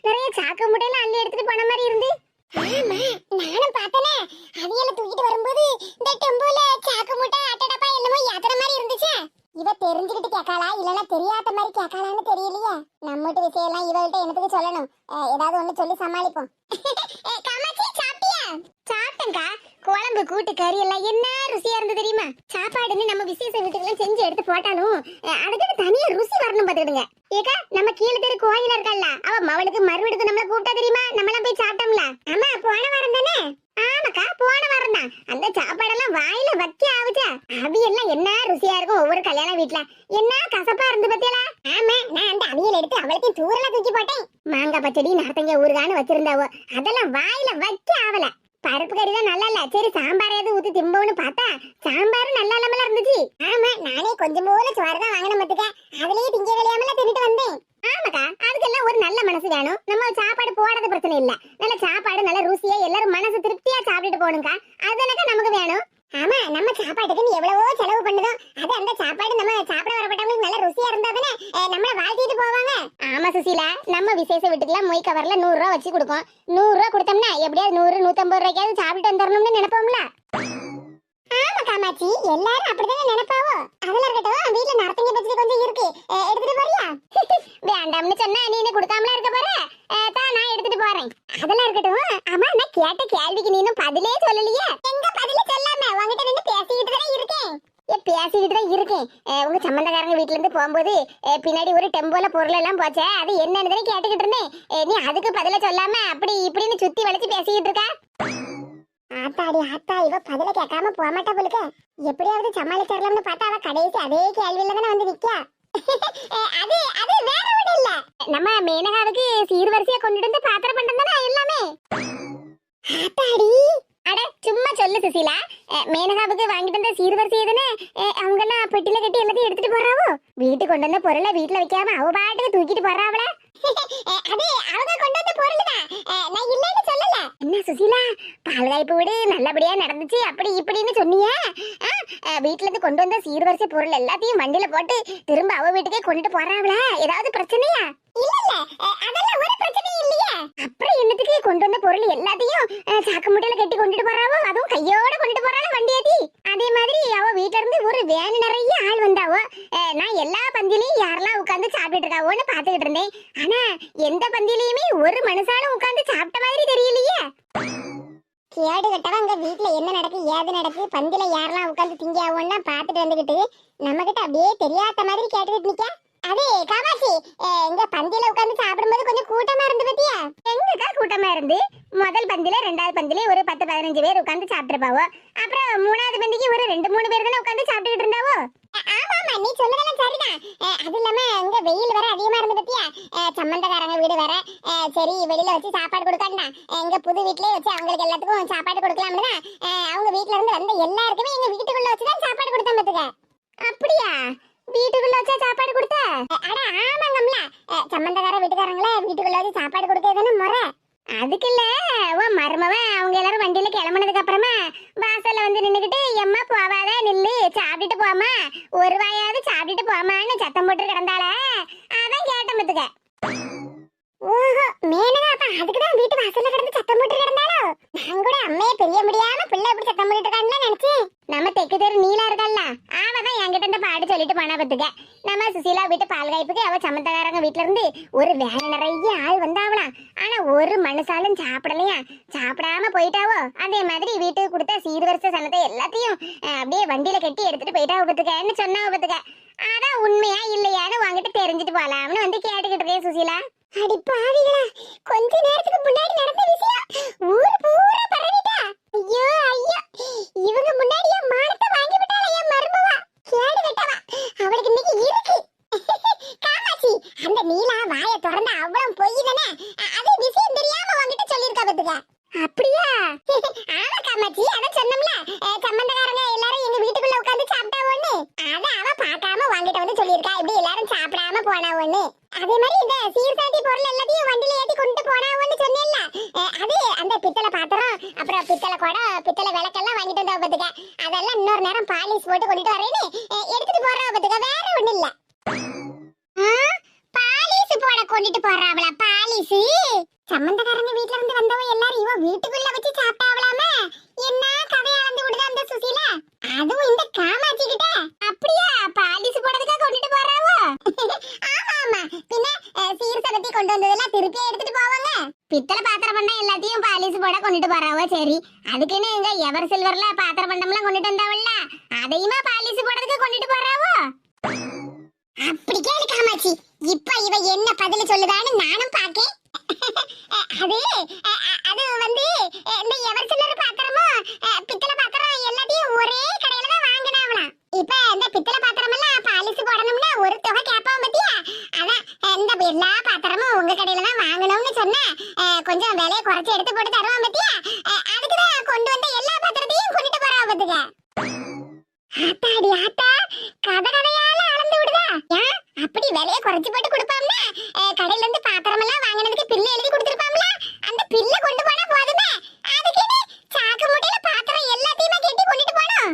நிறைய சாக்கு மூட்டையெல்லாம் அள்ளி எடுத்துட்டு போன மாதிரி இருந்து. ஆமா நானும் பார்த்தனே, அவியல தூக்கிட்டு வரும்போது இந்த டெம்போல சாக்கு மூட்டை அட்டடப்பா என்னமோ யாத்திரை மாதிரி இருந்துச்சு. இவ தெரிஞ்சுக்கிட்டு கேட்காளா இல்லனா தெரியாத மாதிரி கேட்காளான்னு தெரியலையே. நம்மட்டு விஷயம் எல்லாம் இவள்கிட்ட எனக்கு சொல்லணும். ஏதாவது ஒண்ணு சொல்லி சமாளிப்போம். காமாட்சி சாப்பிட்டியா? சாப்பிட்டேன்க்கா. குழம்பு கூட்டு கறி எல்லாம் என்ன ருசியா இருந்து தெரியுமா? சாப்பாடுன்னு நம்ம விசேஷ வீட்டுக்கெல்லாம் செஞ்சு எடுத்து போட்டாலும் அதுக்கு தனியா ருசி வரணும் பாத்துக்கிடுங்க. ஏக்கா நம்ம கீழே தெரு கோயில இருக்கல்ல, அவ மவளுக்கு மறுவெடுத்து நம்மள கூப்பிட்டா தெரியுமா? நம்மளாம் போய் சாப்பிட்டோம்ல. ஆமா போன வாரம் தானே. ஆமாக்கா போன வாரம் தான். அந்த சாப்பாடெல்லாம் வாயில வைக்க ஆகுச்சா, அவியெல்லாம் என்ன ருசியா இருக்கும். ஒவ்வொரு கல்யாண வீட்டுல என்ன கசப்பா இருந்து பத்தியலா. ஆமா நான் அந்த அவியல் எடுத்து அவளுக்கு தூரலா தூக்கி போட்டேன். மாங்காய் பச்சடி நார்த்தங்க ஊறுகான்னு வச்சிருந்தாவோ, அதெல்லாம் வாயில வைக்க ஆவல. பருப்பு கறி தான் நல்லா இல்ல, சரி சாம்பாரையாவது ஊத்தி திம்போன்னு பார்த்தா சாம்பாரும் நல்லா இல்லாமல இருந்துச்சு. ஆமா நானே கொஞ்சம் போல சோறு தான் வாங்கின மத்துக்க, அதுலயே திங்க வெளியாமல தின்னுட்டு வந்தேன். ஆமாக்கா அதுக்கெல்லாம் ஒரு நல்ல மனசு வேணும். நம்ம சாப்பாடு போடுறது பிரச்சனை இல்ல, நல்ல சாப்பாடு நல்ல ருசியா எல்லாரும் மனசு திருப்தியா சாப்பிட்டுட்டு போகணுங்கா, அதுதானக்கா நமக்கு வேணும். ஆமா நம்ம சாப்பாட்டுக்கு நீ எவ்வளவோ செலவு பண்ணுதோம், அது அந்த சாப்பாடு நம்ம சாப்பிட வரப்பட்டவங்களுக்கு நல்ல ருசியா இருந்தா தானே நம்மள வாழ்த்திட்டு போவாங்க. ஆமா சுசீலா, நம்ம விசேஷ வீட்டுக்குலாம் மொய் கவர்ல 100 ரூபா வச்சு கொடுப்போம். 100 ரூபா கொடுத்தோம்னா எப்படியாவது 100 150 ரூபாய்க்காவது சாப்பிட்டு வந்துடணும்னு நினைப்போம்ல. ஆமா காமாட்சி எல்லாரும் அப்படித்தானே நினைப்பாவோ. அதெல்லாம் இருக்கட்டும், வீட்டுல நடத்தங்க பச்சடி கொஞ்சம் இருக்கு, எடுத்துட்டு போறியா? வேண்டாம்னு சொன்னா நீ என்ன கொடுக்காமல இருக்க போற, தான் நான் எடுத்துட்டு போறேன். அதெல்லாம் இருக்கட்டும். ஆமா நான் கேட்ட கேள்விக்கு நீனும் பதிலே சொல்லலையே. எங்க பதில சொல்லாம உங்ககிட்ட நின்னு பேசிக்கிட்டு தான் இருக்கேன். பேசிக்கிட்டு தான் இருக்கேன். உங்க சம்பந்தக்காரங்க வீட்டுல இருந்து போகும்போது பின்னாடி ஒரு டெம்போல பொருள் எல்லாம் போச்சே, அது என்னன்னு கேட்டுக்கிட்டு இருந்தேன். நீ அதுக்கு பதில சொல்லாம அப்படி இப்படின்னு சுத்தி வளைச்சு பேசிக்கிட்டு இருக்கா. ஆத்தாடி ஆத்தா, இவ பதில கேட்காம போக மாட்டா போலுக்க. எப்படியாவது சமாளிச்சிடலாம்னு பார்த்தா அவ கடைசி அதே கேள்வியில தானே வந்து நிக்கா. அது அது வேற ஒண்ணு இல்ல, நம்ம மேனகாவுக்கு சீர்வரிசையா கொண்டுட்டு வந்து பாத்திர பண்டம் தானே எல்லாமே. ஆத்தாடி அட சும்மா சொல்லு சுசீலா, மேனகாவுக்கு வாங்கிட்டு வந்த சீர்வரிசையை தானே அவங்க எல்லாம் பெட்டில கட்டி எல்லாத்தையும் எடுத்துட்டு போறாவோ. வீட்டுக்கு கொண்டு வந்த பொருளை வீட்டுல வைக்காம அவ பாட்டுக்கு தூக்கிட்டு போறாவள. அது அவங்க கொண்டு வந்த பொருள் தான், நான் இல்லன்னு சொல்லல. என்ன சுசீலா, பால்காய்ப்பு விடு நல்லபடியா நடந்துச்சு அப்படி இப்படின்னு சொன்னியா? வீட்டுல இருந்து கொண்டு வந்த சீர்வரிசை பொருள் எல்லாத்தையும் வண்டியில போட்டு திரும்ப அவ வீட்டுக்கே கொண்டுட்டு போறாவளா? ஏதாவது பிரச்சனையா? இல்ல இல்ல அதெல்லாம் ஒரு பிரச்சனையும் இல்லையே. அப்புறம் என்னத்துக்கு கொண்டு வந்த பொருள் எல்லாத்தையும் சாக்கு மூட்டையில கட்டி கொண்டுட்டு போறாவோ, அதுவும் கையோட கொண்டுட்டு போறாள வண்டி ஏத்தி. அதே மாதிரி அவ வீட்டுல இருந்து ஒரு வேன் நிறைய ஆள் வந்தாவோ. நான் எல்லா பந்திலையும் யாரெல்லாம் உட்கார்ந்து சாப்பிட்டு இருக்காவோன்னு பாத்துக்கிட்டு இருந்தேன். ஆனா எந்த பந்திலையுமே ஒரு மனுஷாலும் உட்கார்ந்து சாப்பிட்ட மாதிரி தெரியலையே. கேடு கட்டவங்க வீட்டுல என்ன நடக்கு ஏது நடக்கு, பந்தில யாரெல்லாம் உட்கார்ந்து திங்காவோன்னா பாத்துட்டு வந்துகிட்டு நம்ம கிட்ட அப்படியே தெரியாத மாதிரி கேட்டுக்கிட்டு நிக்க. அதே காமாட்சி, எங்க பந்தில உட்கார்ந்து சாப்பிடும்போது கொஞ்சம் கூட்டமா இருந்து பத்தியா? எங்கக்கா கூட்டமா இருந்து? முதல் பந்தில 2வது பந்தில ஒரு 10-15 பேர் உட்கார்ந்து சாப்பிட்டுருப்பாவோ. அப்புறம் 3வது பந்திக்கு ஒரு 2-3 பேர் தானே உட்கார்ந்து சாப்பிட்டுட்டு இருந்தாவோ. ஆமா ஆமா நீ சொன்னதெல்லாம் சரிதான். அது இல்லாம இங்க வெயில் வேற அதிகமா இருந்து பத்தியா, சம்பந்தக்காரங்க வீடு வேற, சரி வெளியில வச்சு சாப்பாடு கொடுக்காண்டா எங்க புது வீட்லயே வச்சு அவங்களுக்கு எல்லாத்துக்கும் சாப்பாடு கொடுக்கலாம்னு தான் அவங்க வீட்டுல இருந்து வந்த எல்லாருக்குமே எங்க வீட்டுக்குள்ள வச்சுதான் சாப்பாடு கொடுத்தோம் பாத்துக்க. அப்படியா? வீட்டுக்குள்ள வச்சா சாப்பாடு கொடுத்த? அட ஆமாங்கம்ல, சம்பந்தக்கார வீட்டுக்காரங்கள வீட்டுக்குள்ள வச்சு சாப்பாடு கொடுத்ததுன்னு முறை. அதுக்கு இல்ல, உன் மருமவன் அவங்க எல்லாரும் வண்டியில கிளம்புனதுக்கு அப்புறமா வாசல்ல வந்து நின்னுக்கிட்டு எம்மா போவாத நில்லு சாப்பிட்டுட்டு போமா, ஒரு வாயாவது சாப்பிட்டுட்டு போமான்னு சத்தம் போட்டு கிடந்தாள, அதான் கேட்டேன் பத்துக்க. ஓஹோ மேனகா, அப்ப அதுக்குதான் வீட்டு வாசல்ல கிடந்து சத்தம் போட்டு கிடந்தாளோ? நான் கூட அம்மையே பெரிய முடியாம பிள்ளை எப்படி சத்தம் போட்டு இருக்கான்னு நினைச்சேன். நம்ம தெற்கு தெரு நீலா இருக்கல்ல, அவதான் என்கிட்ட இந்த பாடு சொல்லிட்டு போனா பத்துக்க. நம்ம சுசீலா வீட்டு பால்காய்ப்புக்கு அவ சமந்தக்காரங்க வீட்டுல இருந்து ஒரு வேலை நிறைய ஆள் வந்தாவலாம். ஆனா ஒரு மனுஷாலும் சாப்பிடலையா, சாப்பிடாம போயிட்டாவோ. அதே மாதிரி வீட்டுக்கு கொடுத்த சீர்வரிசை சனத்தை எல்லாத்தையும் அப்படியே வண்டியில கட்டி எடுத்துட்டு போயிட்டாவோ பத்துக்கன்னு சொன்னாவ பத்துக்க. அதான் உண்மையா இல்லையான்னு வாங்கிட்டு தெரிஞ்சுட்டு போலாம்னு வந்து கேட்டுக்கிட்டு இருக்கேன் சுசீலா. அடி பாவிகளா, கொஞ்ச நேரத்துக்கு முன்னாடி நடந்த விஷயம் ஊர் பூரா பரவிட்டா. ஐயோ ஐயோ, இவங்க முன்னாடி என் மானத்தை வாங்கி விட்டாளே என் மருமவா, கேடு கட்டவா. அவளுக்கு இன்னைக்கு இருக்கு. காமாட்சி, அந்த நீலா வாயை திறந்த அவ்வளவு பொய் தானே, அது விஷயம் தெரியாம வாங்கிட்டு சொல்லியிருக்கா பத்துக்க. அப்படியா? ஆமா காமாட்சி, அத சொன்னோம்ல, சம்பந்தக்காரங்க எல்லாரும் எங்க வீட்டுக்குள்ள உட்கார்ந்து சாப்பிட்டாவோன்னு. அத அவ பார்க்காம வாங்கிட்டு வந்து சொல்லியிருக்கா, இப்படி எல்லாரும் சாப்பிடாம போனாவோன்னு. அதே மாதிரி இந்த சீர்தாண்டி பொருள் எல்லாத்தையும் வண்டியில ஏத்தி கொண்டு போனாவோன்னு சொன்னேன்ல, அது அந்த பித்தளை பாத்திரம், அப்புறம் பித்தளை குடம், பித்தளை விளக்கெல்லாம் வாங்கிட்டு வந்தா பாத்துக்க. அதெல்லாம் இன்னொரு நேரம் பாலிஷ் போட்டு கொண்டுட்டு வரேன்னு எடுத்துட்டு போறா பாத்துக்க, வேற ஒண்ணு இல்ல. பாலிஷ் போட கொண்டுட்டு போறாவளா? பாலிஷ் சம்பந்தக்காரங்க வீட்ல இருந்து வந்தவங்க எல்லாரும் இவ வீட்டுக்குள்ள வச்சு சாப்பிட்டாவலாமே. என்ன கதையா வந்து விடுதா அந்த சுசீலா? அதுவும் இந்த காமாட்சி கிட்ட. அப்படியா? பாலிஷ் போடுறதுக்கா கொண்டுட்டு போறாவோ? ஆமா ஆமா, பின்ன சீர்தனத்தை கொண்டு வந்ததெல்லாம் திருப்பி எடுத்துட்டு போவாங்க. பித்தளை பாத்திரம் பண்ண எல்லாத்தையும் பாலிஷ் போட கொண்டுட்டு போறாவோ. சரி, அதுக்குன்னு இங்க எவர் சில்வர்ல பாத்திரம் பண்டம்லாம் கொண்டுட்டு வந்தாவல்ல, அதையுமா பாலிஷ் போடுறதுக்கு கொண்டுட்டு போறாவோ? அப்படி கேளு காமாட்சி, இப்ப இவ என்ன பதில் சொல்லுதான்னு நானும் பாக்கேன். அது அது வந்து இந்த எவர் சிலர் பாத்திரமும் பித்தளை பாத்திரம் எல்லாத்தையும் ஒரே கடையில தான் வாங்கினாவலாம். இப்ப இந்த பித்தளை பாத்திரம் எல்லாம் பாலிஷ் போடணும்னா ஒரு தொகை கேட்பான் பத்தியா? அதான் இந்த எல்லா பாத்திரமும் உங்க கடையில தான் வாங்கணும்னு சொன்னா கொஞ்சம் விலையை குறைச்சு எடுத்து போட்டு தருவான் பத்தியா? அதுக்குதான் கொண்டு வந்த எல்லா பாத்திரத்தையும் கொண்டுட்டு போறா பாத்துக்க. ஆத்தாடி ஆத்தா, கதை கதையால அளந்து விடுதா? ஏன் அப்படி விலையை குறைச்சு போட்டு கொடுப்பாம்னா கடையில இருந்து பாத்திரம் எல்லாம் வாங்கினதுக்கு பில்லு எழுதி கொடுத்துருப்பாம்ல, அந்த பில்ல கொண்டு போனா போதுமே. அதுக்கு சாக்கு மூட்டையில பாத்திரம் எல்லாத்தையுமே கட்டி கொண்டுட்டு போனோம்.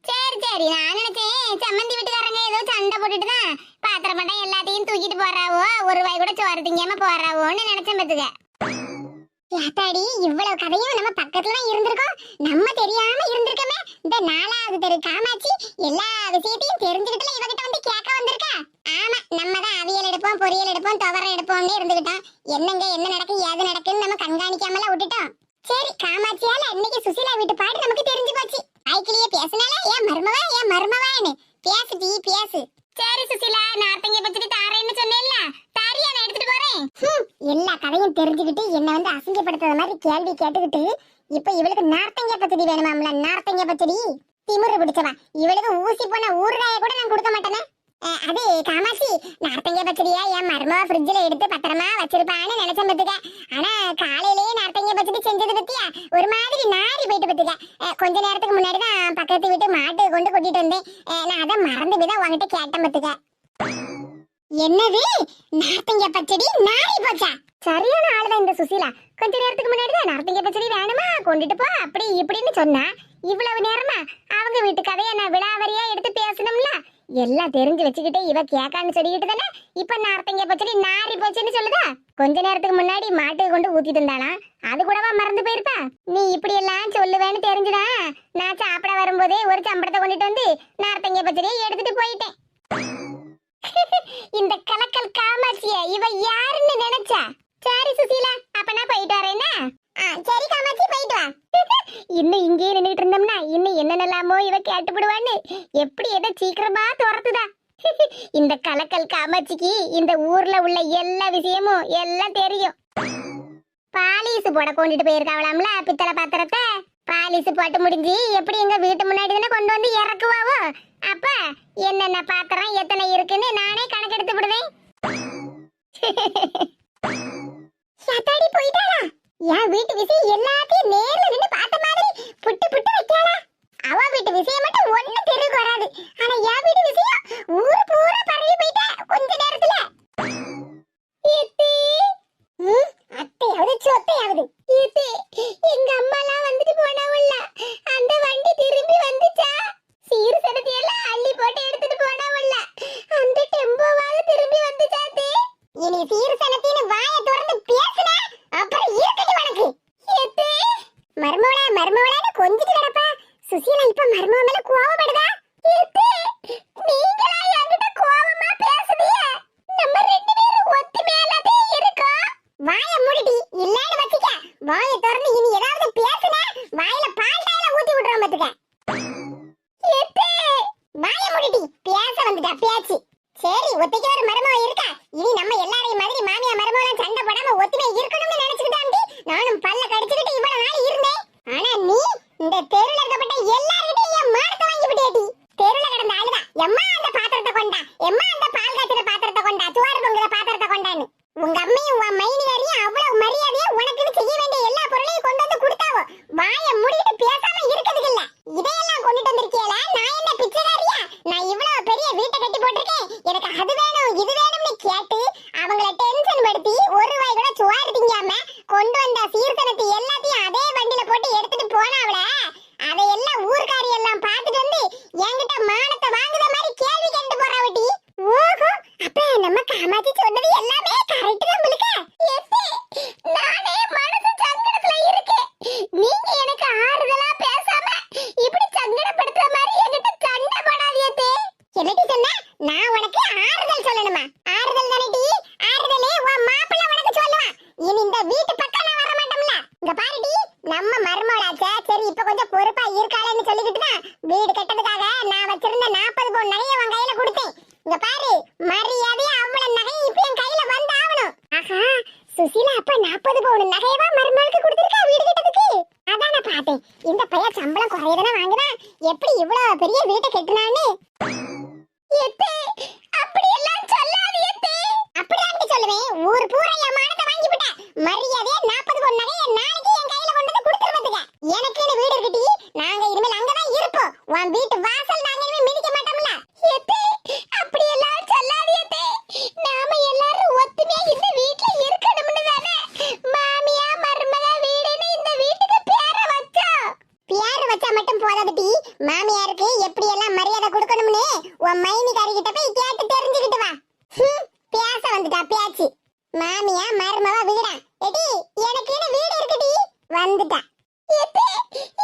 சரி சரி, நான் நினைச்சேன் சம்மந்தி வீட்டுக்காரங்க ஏதோ சண்டை போட்டுட்டு தான் பாத்திரம் மட்டும் எல்லாத்தையும் தூக்கிட்டு போறாவோ, ஒரு வாய் கூட சோறு திங்காம போறாவோன்னு நினைச்சேன் பாத்துக்க. யாத்தாடி, இவ்வளவு கதையும் நம்ம பக்கத்துல தான் இருந்திருக்கோம், நம்ம தெரியாம இருந்திருக்கமே. இந்த 4வது தெரு காமாட்சி எல்லா விஷயத்தையும் தெரிஞ்சுக்கிட்டுல இவகிட்ட வந்து கேட்க வந்திருக்கா. ஆமா, நம்ம தான் அவியல் எடுப்போம், பொரியல் எடுப்போம், துவரம் எடுப்போம்னு இருந்துகிட்டோம். என்னங்க என்ன நடக்கு ஏது நடக்குன்னு நம்ம கண்காணிக்காமல விட்டுட்டோம். சரி, காமாட்சியால இன்னைக்கு சுசீலா வீட்டு பாட்டு நமக்கு தெரிஞ்சு போச்சு. வாய்க்கிலேயே பேசினால ஏன் மருமவான்னு பேசுடி பேசு. சரி சுசீலா, நார்த்தங்க பச்சடி தாரேன்னு சொன்னேன்ல, தாரியா? நான் எடுத்துட்டு போறேன். எல்லா கதையும் தெரிஞ்சுக்கிட்டு என்ன வந்து அசிங்கப்படுத்துற மாதிரி கேள்வி கேட்டுக்கிட்டு இப்ப இவளுக்கு நார்த்தங்க பச்சடி வேணுமாம்ல? நார்த்தங்க பச்சடி திமிரு பிடிச்சவா, இவளுக்கு ஊசி போன ஊறுகாய கூட நான் கொடுக்க மாட்டேனே. அது காமாட்சி, நார்த்தங்க பச்சடியா என் மருமவா ஃப்ரிட்ஜ்ல எடுத்து பத்திரமா வச்சிருப்பான்னு நினைச்சேன் பத்துக்க. ஆனா காலையிலேயே நார்த்தங்க பச்சடி செஞ்சது பத்தியா ஒரு மாதிரி நாரி போயிட்டு பத்துக்க. கொஞ்ச நேரத்துக்கு முன்னாடி தான் பக்கத்து வீட்டு மாட்டு கொண்டு கொட்டிட்டு வந்தேன். நான் அதை மறந்து போய் உங்ககிட்ட கேட்டேன் பத்துக்க. என்னது நார்த்தங்க பச்சடி நாரி போச்சா? சரியான ஆளுதான் இந்த சுசீலா. கொஞ்ச நேரத்துக்கு முன்னாடி தான் நார்த்தங்க பச்சடி வேணுமா கொண்டுட்டு போ அப்படி இப்படின்னு சொன்னா, இவ்வளவு நேரமா அவங்க வீட்டு கதையை நான் விளாவரியா எடுத்து பேசணும்ல, எல்லாம் தெரிஞ்சு வச்சுக்கிட்டே இவ கேக்கான்னு சொல்லிக்கிட்டு தானே இப்ப நார்த்தங்க பச்சடி நாரி போச்சுன்னு சொல்லுதா? கொஞ்ச நேரத்துக்கு முன்னாடி மாட்டுக்கு கொண்டு ஊத்திட்டு இருந்தாளா, அது கூடவா மறந்து போயிருப்பா? நீ இப்படி எல்லாம் சொல்லுவேன்னு தெரிஞ்சுதா நான் சாப்பிட வரும்போதே ஒரு சம்பளத்தை கொண்டுட்டு வந்து நார்த்தங்க பச்சடியை எடுத்துட்டு போயிட்டேன். இந்த கலக்கல் காமாட்சிய இவ யாருன்னு நினைச்சா? சரி சுசீலா, அப்ப நான் போயிட்டு வரேன்னா? சரி காமாட்சி, போயிட்டு வா. இன்னும் இங்கே நின்னுட்டு இருந்தோம்னா இன்னும் என்னென்னலாமோ இவ கேட்டுப்படுவான்னு எப்படி எதை சீக்கிரமா துரத்துதா. இந்த கலக்கல் காமாட்சிக்கு இந்த ஊர்ல உள்ள எல்லா விஷயமும் எல்லாம் தெரியும். பாலிஷ் போட கொண்டுட்டு போயிருக்காவலாம்ல பித்தளை பாத்திரத்தை. பாலிஷ் போட்டு முடிஞ்சு எப்படி எங்க வீட்டு முன்னாடி தானே கொண்டு வந்து இறக்குவாவோ, அப்ப என்னென்ன பாத்திரம் எத்தனை இருக்குன்னு நானே கணக்கெடுத்து விடுவேன். சத்தாடி போயிட்டாளா? என் வீட்டு விஷயம் எல்லாத்தையும் நேர்ல நின்னு பார்த்த மாதிரி புட்டு புட்டு வைக்காளா? அவ வீட்டு விஷயம் மட்டும் ஒண்ணு தெருக்கு வராது, ஆனா என் வீட்டு விஷயம் ஊரு பூரா பரவி போயிட்டா கொஞ்ச நேரத்துல. அத்தையாவது சொத்தையாவது எங்க அம்மா எல்லாம் வந்துட்டு போனவல்ல, அந்த வண்டி திரும்பி வந்துச்சா? சீர் சடத்தி எல்லாம் அள்ளி போட்டு எடுத்துட்டு போனவல்ல, அந்த டெம்போவாவது திரும்பி வந்துச்சா? இனி சீர் சடத்தின்னு வாயை திறந்து பேசுன அப்புறம் இருக்கட்டு உனக்கு. மர்மவளான்னு கொஞ்சிட்டு கிடப்பா. சுசீலா இப்ப மர்மவ மேல கோவப்படுதா? நீங்களா என்கிட்ட கோவமா பேசுறீங்க? நம்ம ரெண்டு பேரும் ஒத்துமையாலதே இருக்கோம். வாயை மூடிடி, இல்லன்னு வச்சுக்க. வாயை திறந்து இனி ஏதாவது பேசுன வாயில பால் டாயில ஊத்தி விடுறோம் பாத்துக்க. வாயை மூடிடி, பேச வந்துட்டா பேச்சு. சரி, ஒத்தைக்கு ஒரு மர்மவ இருக்கா, இனி நம்ம எல்லாரையும் மாதிரி மாமியா மர்மவெல்லாம் சண்டை போடாம ஒத்துமை இருக்கணும்னு நினைச்சுக்கிட்டாண்டி நானும் பல்ல கடிச்சுக்கிட்டு இவ்வளவு நாள் இருந்தேன். ஆனா நீ இந்த தெருல இருக்கப்பட்ட எல்லார்கிட்டையும் என் மானத்தை வாங்கி விட்டியாடி. தெருல கிடந்த ஆளுதான் எம்மா அந்த பாத்திரத்தை கொண்டா, எம்மா அந்த பால் காய்ச்சற பாத்திரத்தை கொண்டா, சோறு பொங்குற பாத்திரத்தை கொண்டான்னு உங்க அம்மையும் உன் மைனியாரையும் அவ்வளவு மரியாதையா உனக்குன்னு செய்ய வேண்டிய எல்லா பொருளும் இங்க பாருடி, நம்ம மருமகளாச்சே, சரி இப்ப கொஞ்சம் பொறுப்பா இருக்காளேன்னு சொல்லிக்கிட்டு தான் வீடு கட்டதுக்காக நான் வச்சிருந்த 40 பவுன் நகையை உன் கையில கொடுத்தேன். இங்க பாரு, மரியாதையா அவ்வளவு நகையை இப்ப என் கையில வந்து ஆகணும். ஆஹா, சுசீலா அப்ப 40 பவுன் நகையவா மருமகளுக்கு கொடுத்திருக்கா வீடு கட்டதுக்கு? அதான் நான் பார்த்தேன். இந்த பையன் சம்பளம் குறையதானே வாங்குனா, எப்படி இவ்வளவு பெரிய வீட்டை கட்டினான்னு. எத்தே, அப்படி எல்லாம் சொல்லாதே எத்தே. அப்படிதான் சொல்லுவேன். ஊர் பூரா என் மானத்தை வாங்கி விட்ட. மரியாதையா 40 பவுன் நகையை நாளைக்கு என் கையில கொண்டு வந்து கொடுத்துருவதுங்க. எனக்குன்னு வீடு இருக்கட்டி, நாங்க இனிமேல் அங்கதான் இருப்போம். உன் வீட்டு வாசல் நாங்க இனிமே மிதிக்க மாட்டோம்ல. எத்தே, அப்படி எல்லாம் சொல்லாதே எத்தே. நாம எல்லாரும் ஒத்துமையா இந்த வீட்ல இருக்கணும்னு தானே மாமியா மருமக வீடுன்னு இந்த வீட்டுக்கு பேரை வச்சோம். பேரு வச்சா மட்டும் போதாதுடி, மாமியாருக்கு எப்படி எல்லாம் மரியாதை கொடுக்கணும்னு உன் மைனிகாரி கிட்ட போய் கேட்டு தெரிஞ்சுக்கிட்டு வா. பேச வந்துட்டா பேச்சு. மாமியா மருமவ வீடா? எடி, எனக்குன்னு வீடு இருக்குடி. வந்துட்டா. எத்தே,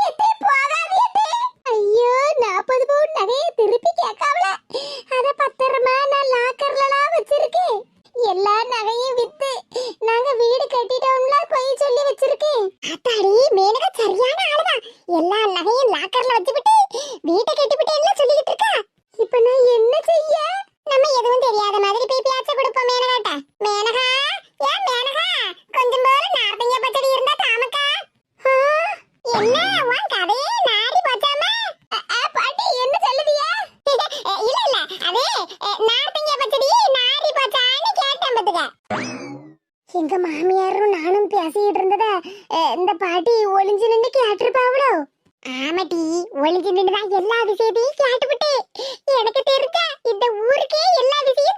எத்தே போகாதே எத்தே. ஐயோ, 40 பவுன் நகையை திருப்பி கேட்காவல. அத பத்திரமா நான் லாக்கர்லலாம் வச்சிருக்கேன். எல்லா நகையும் வித்து நாங்க வீடு கட்டிட்டோம்ல போய் சொல்லி வச்சிருக்கேன். அத்தாடி, மேனக சரியான ஆளுதான். எல்லா நகையும் லாக்கர்ல வச்சுவிட்டு வீட்டை கட்டிவிட்டேன்னு சொல்லிட்டு இருக்கா. இப்ப நான் என்ன செய்ய? நம்ம எதுவும் தெரியாத மாதிரி போய் பேச்ச கொடுப்போம் மேனகாட்ட. மேனகா, ஏன் மேனகா, கொஞ்சம் போல நார்த்தங்க பச்சடி இருந்தா தாமக்கா. என்ன உன் கதையே நாரி போச்சாமா? பாட்டி என்ன சொல்லுதியா? இல்ல இல்ல, அதே நார்த்தங்க பச்சடி நாரி போச்சான்னு கேட்டேன் பாத்துக்க. எங்க மாமியாரும் நானும் பேசிட்டு இருந்தத இந்த பாட்டி ஒளிஞ்சு நின்று கேட்டிருப்பாவளோ? ஆமாட்டி, ஒளிஞ்சு நின்றுதான் எல்லா விஷயத்தையும் கேட்டுவிட்டு எனக்கு தெரிஞ்ச இந்த ஊருக்கே எல்லா விஷயம்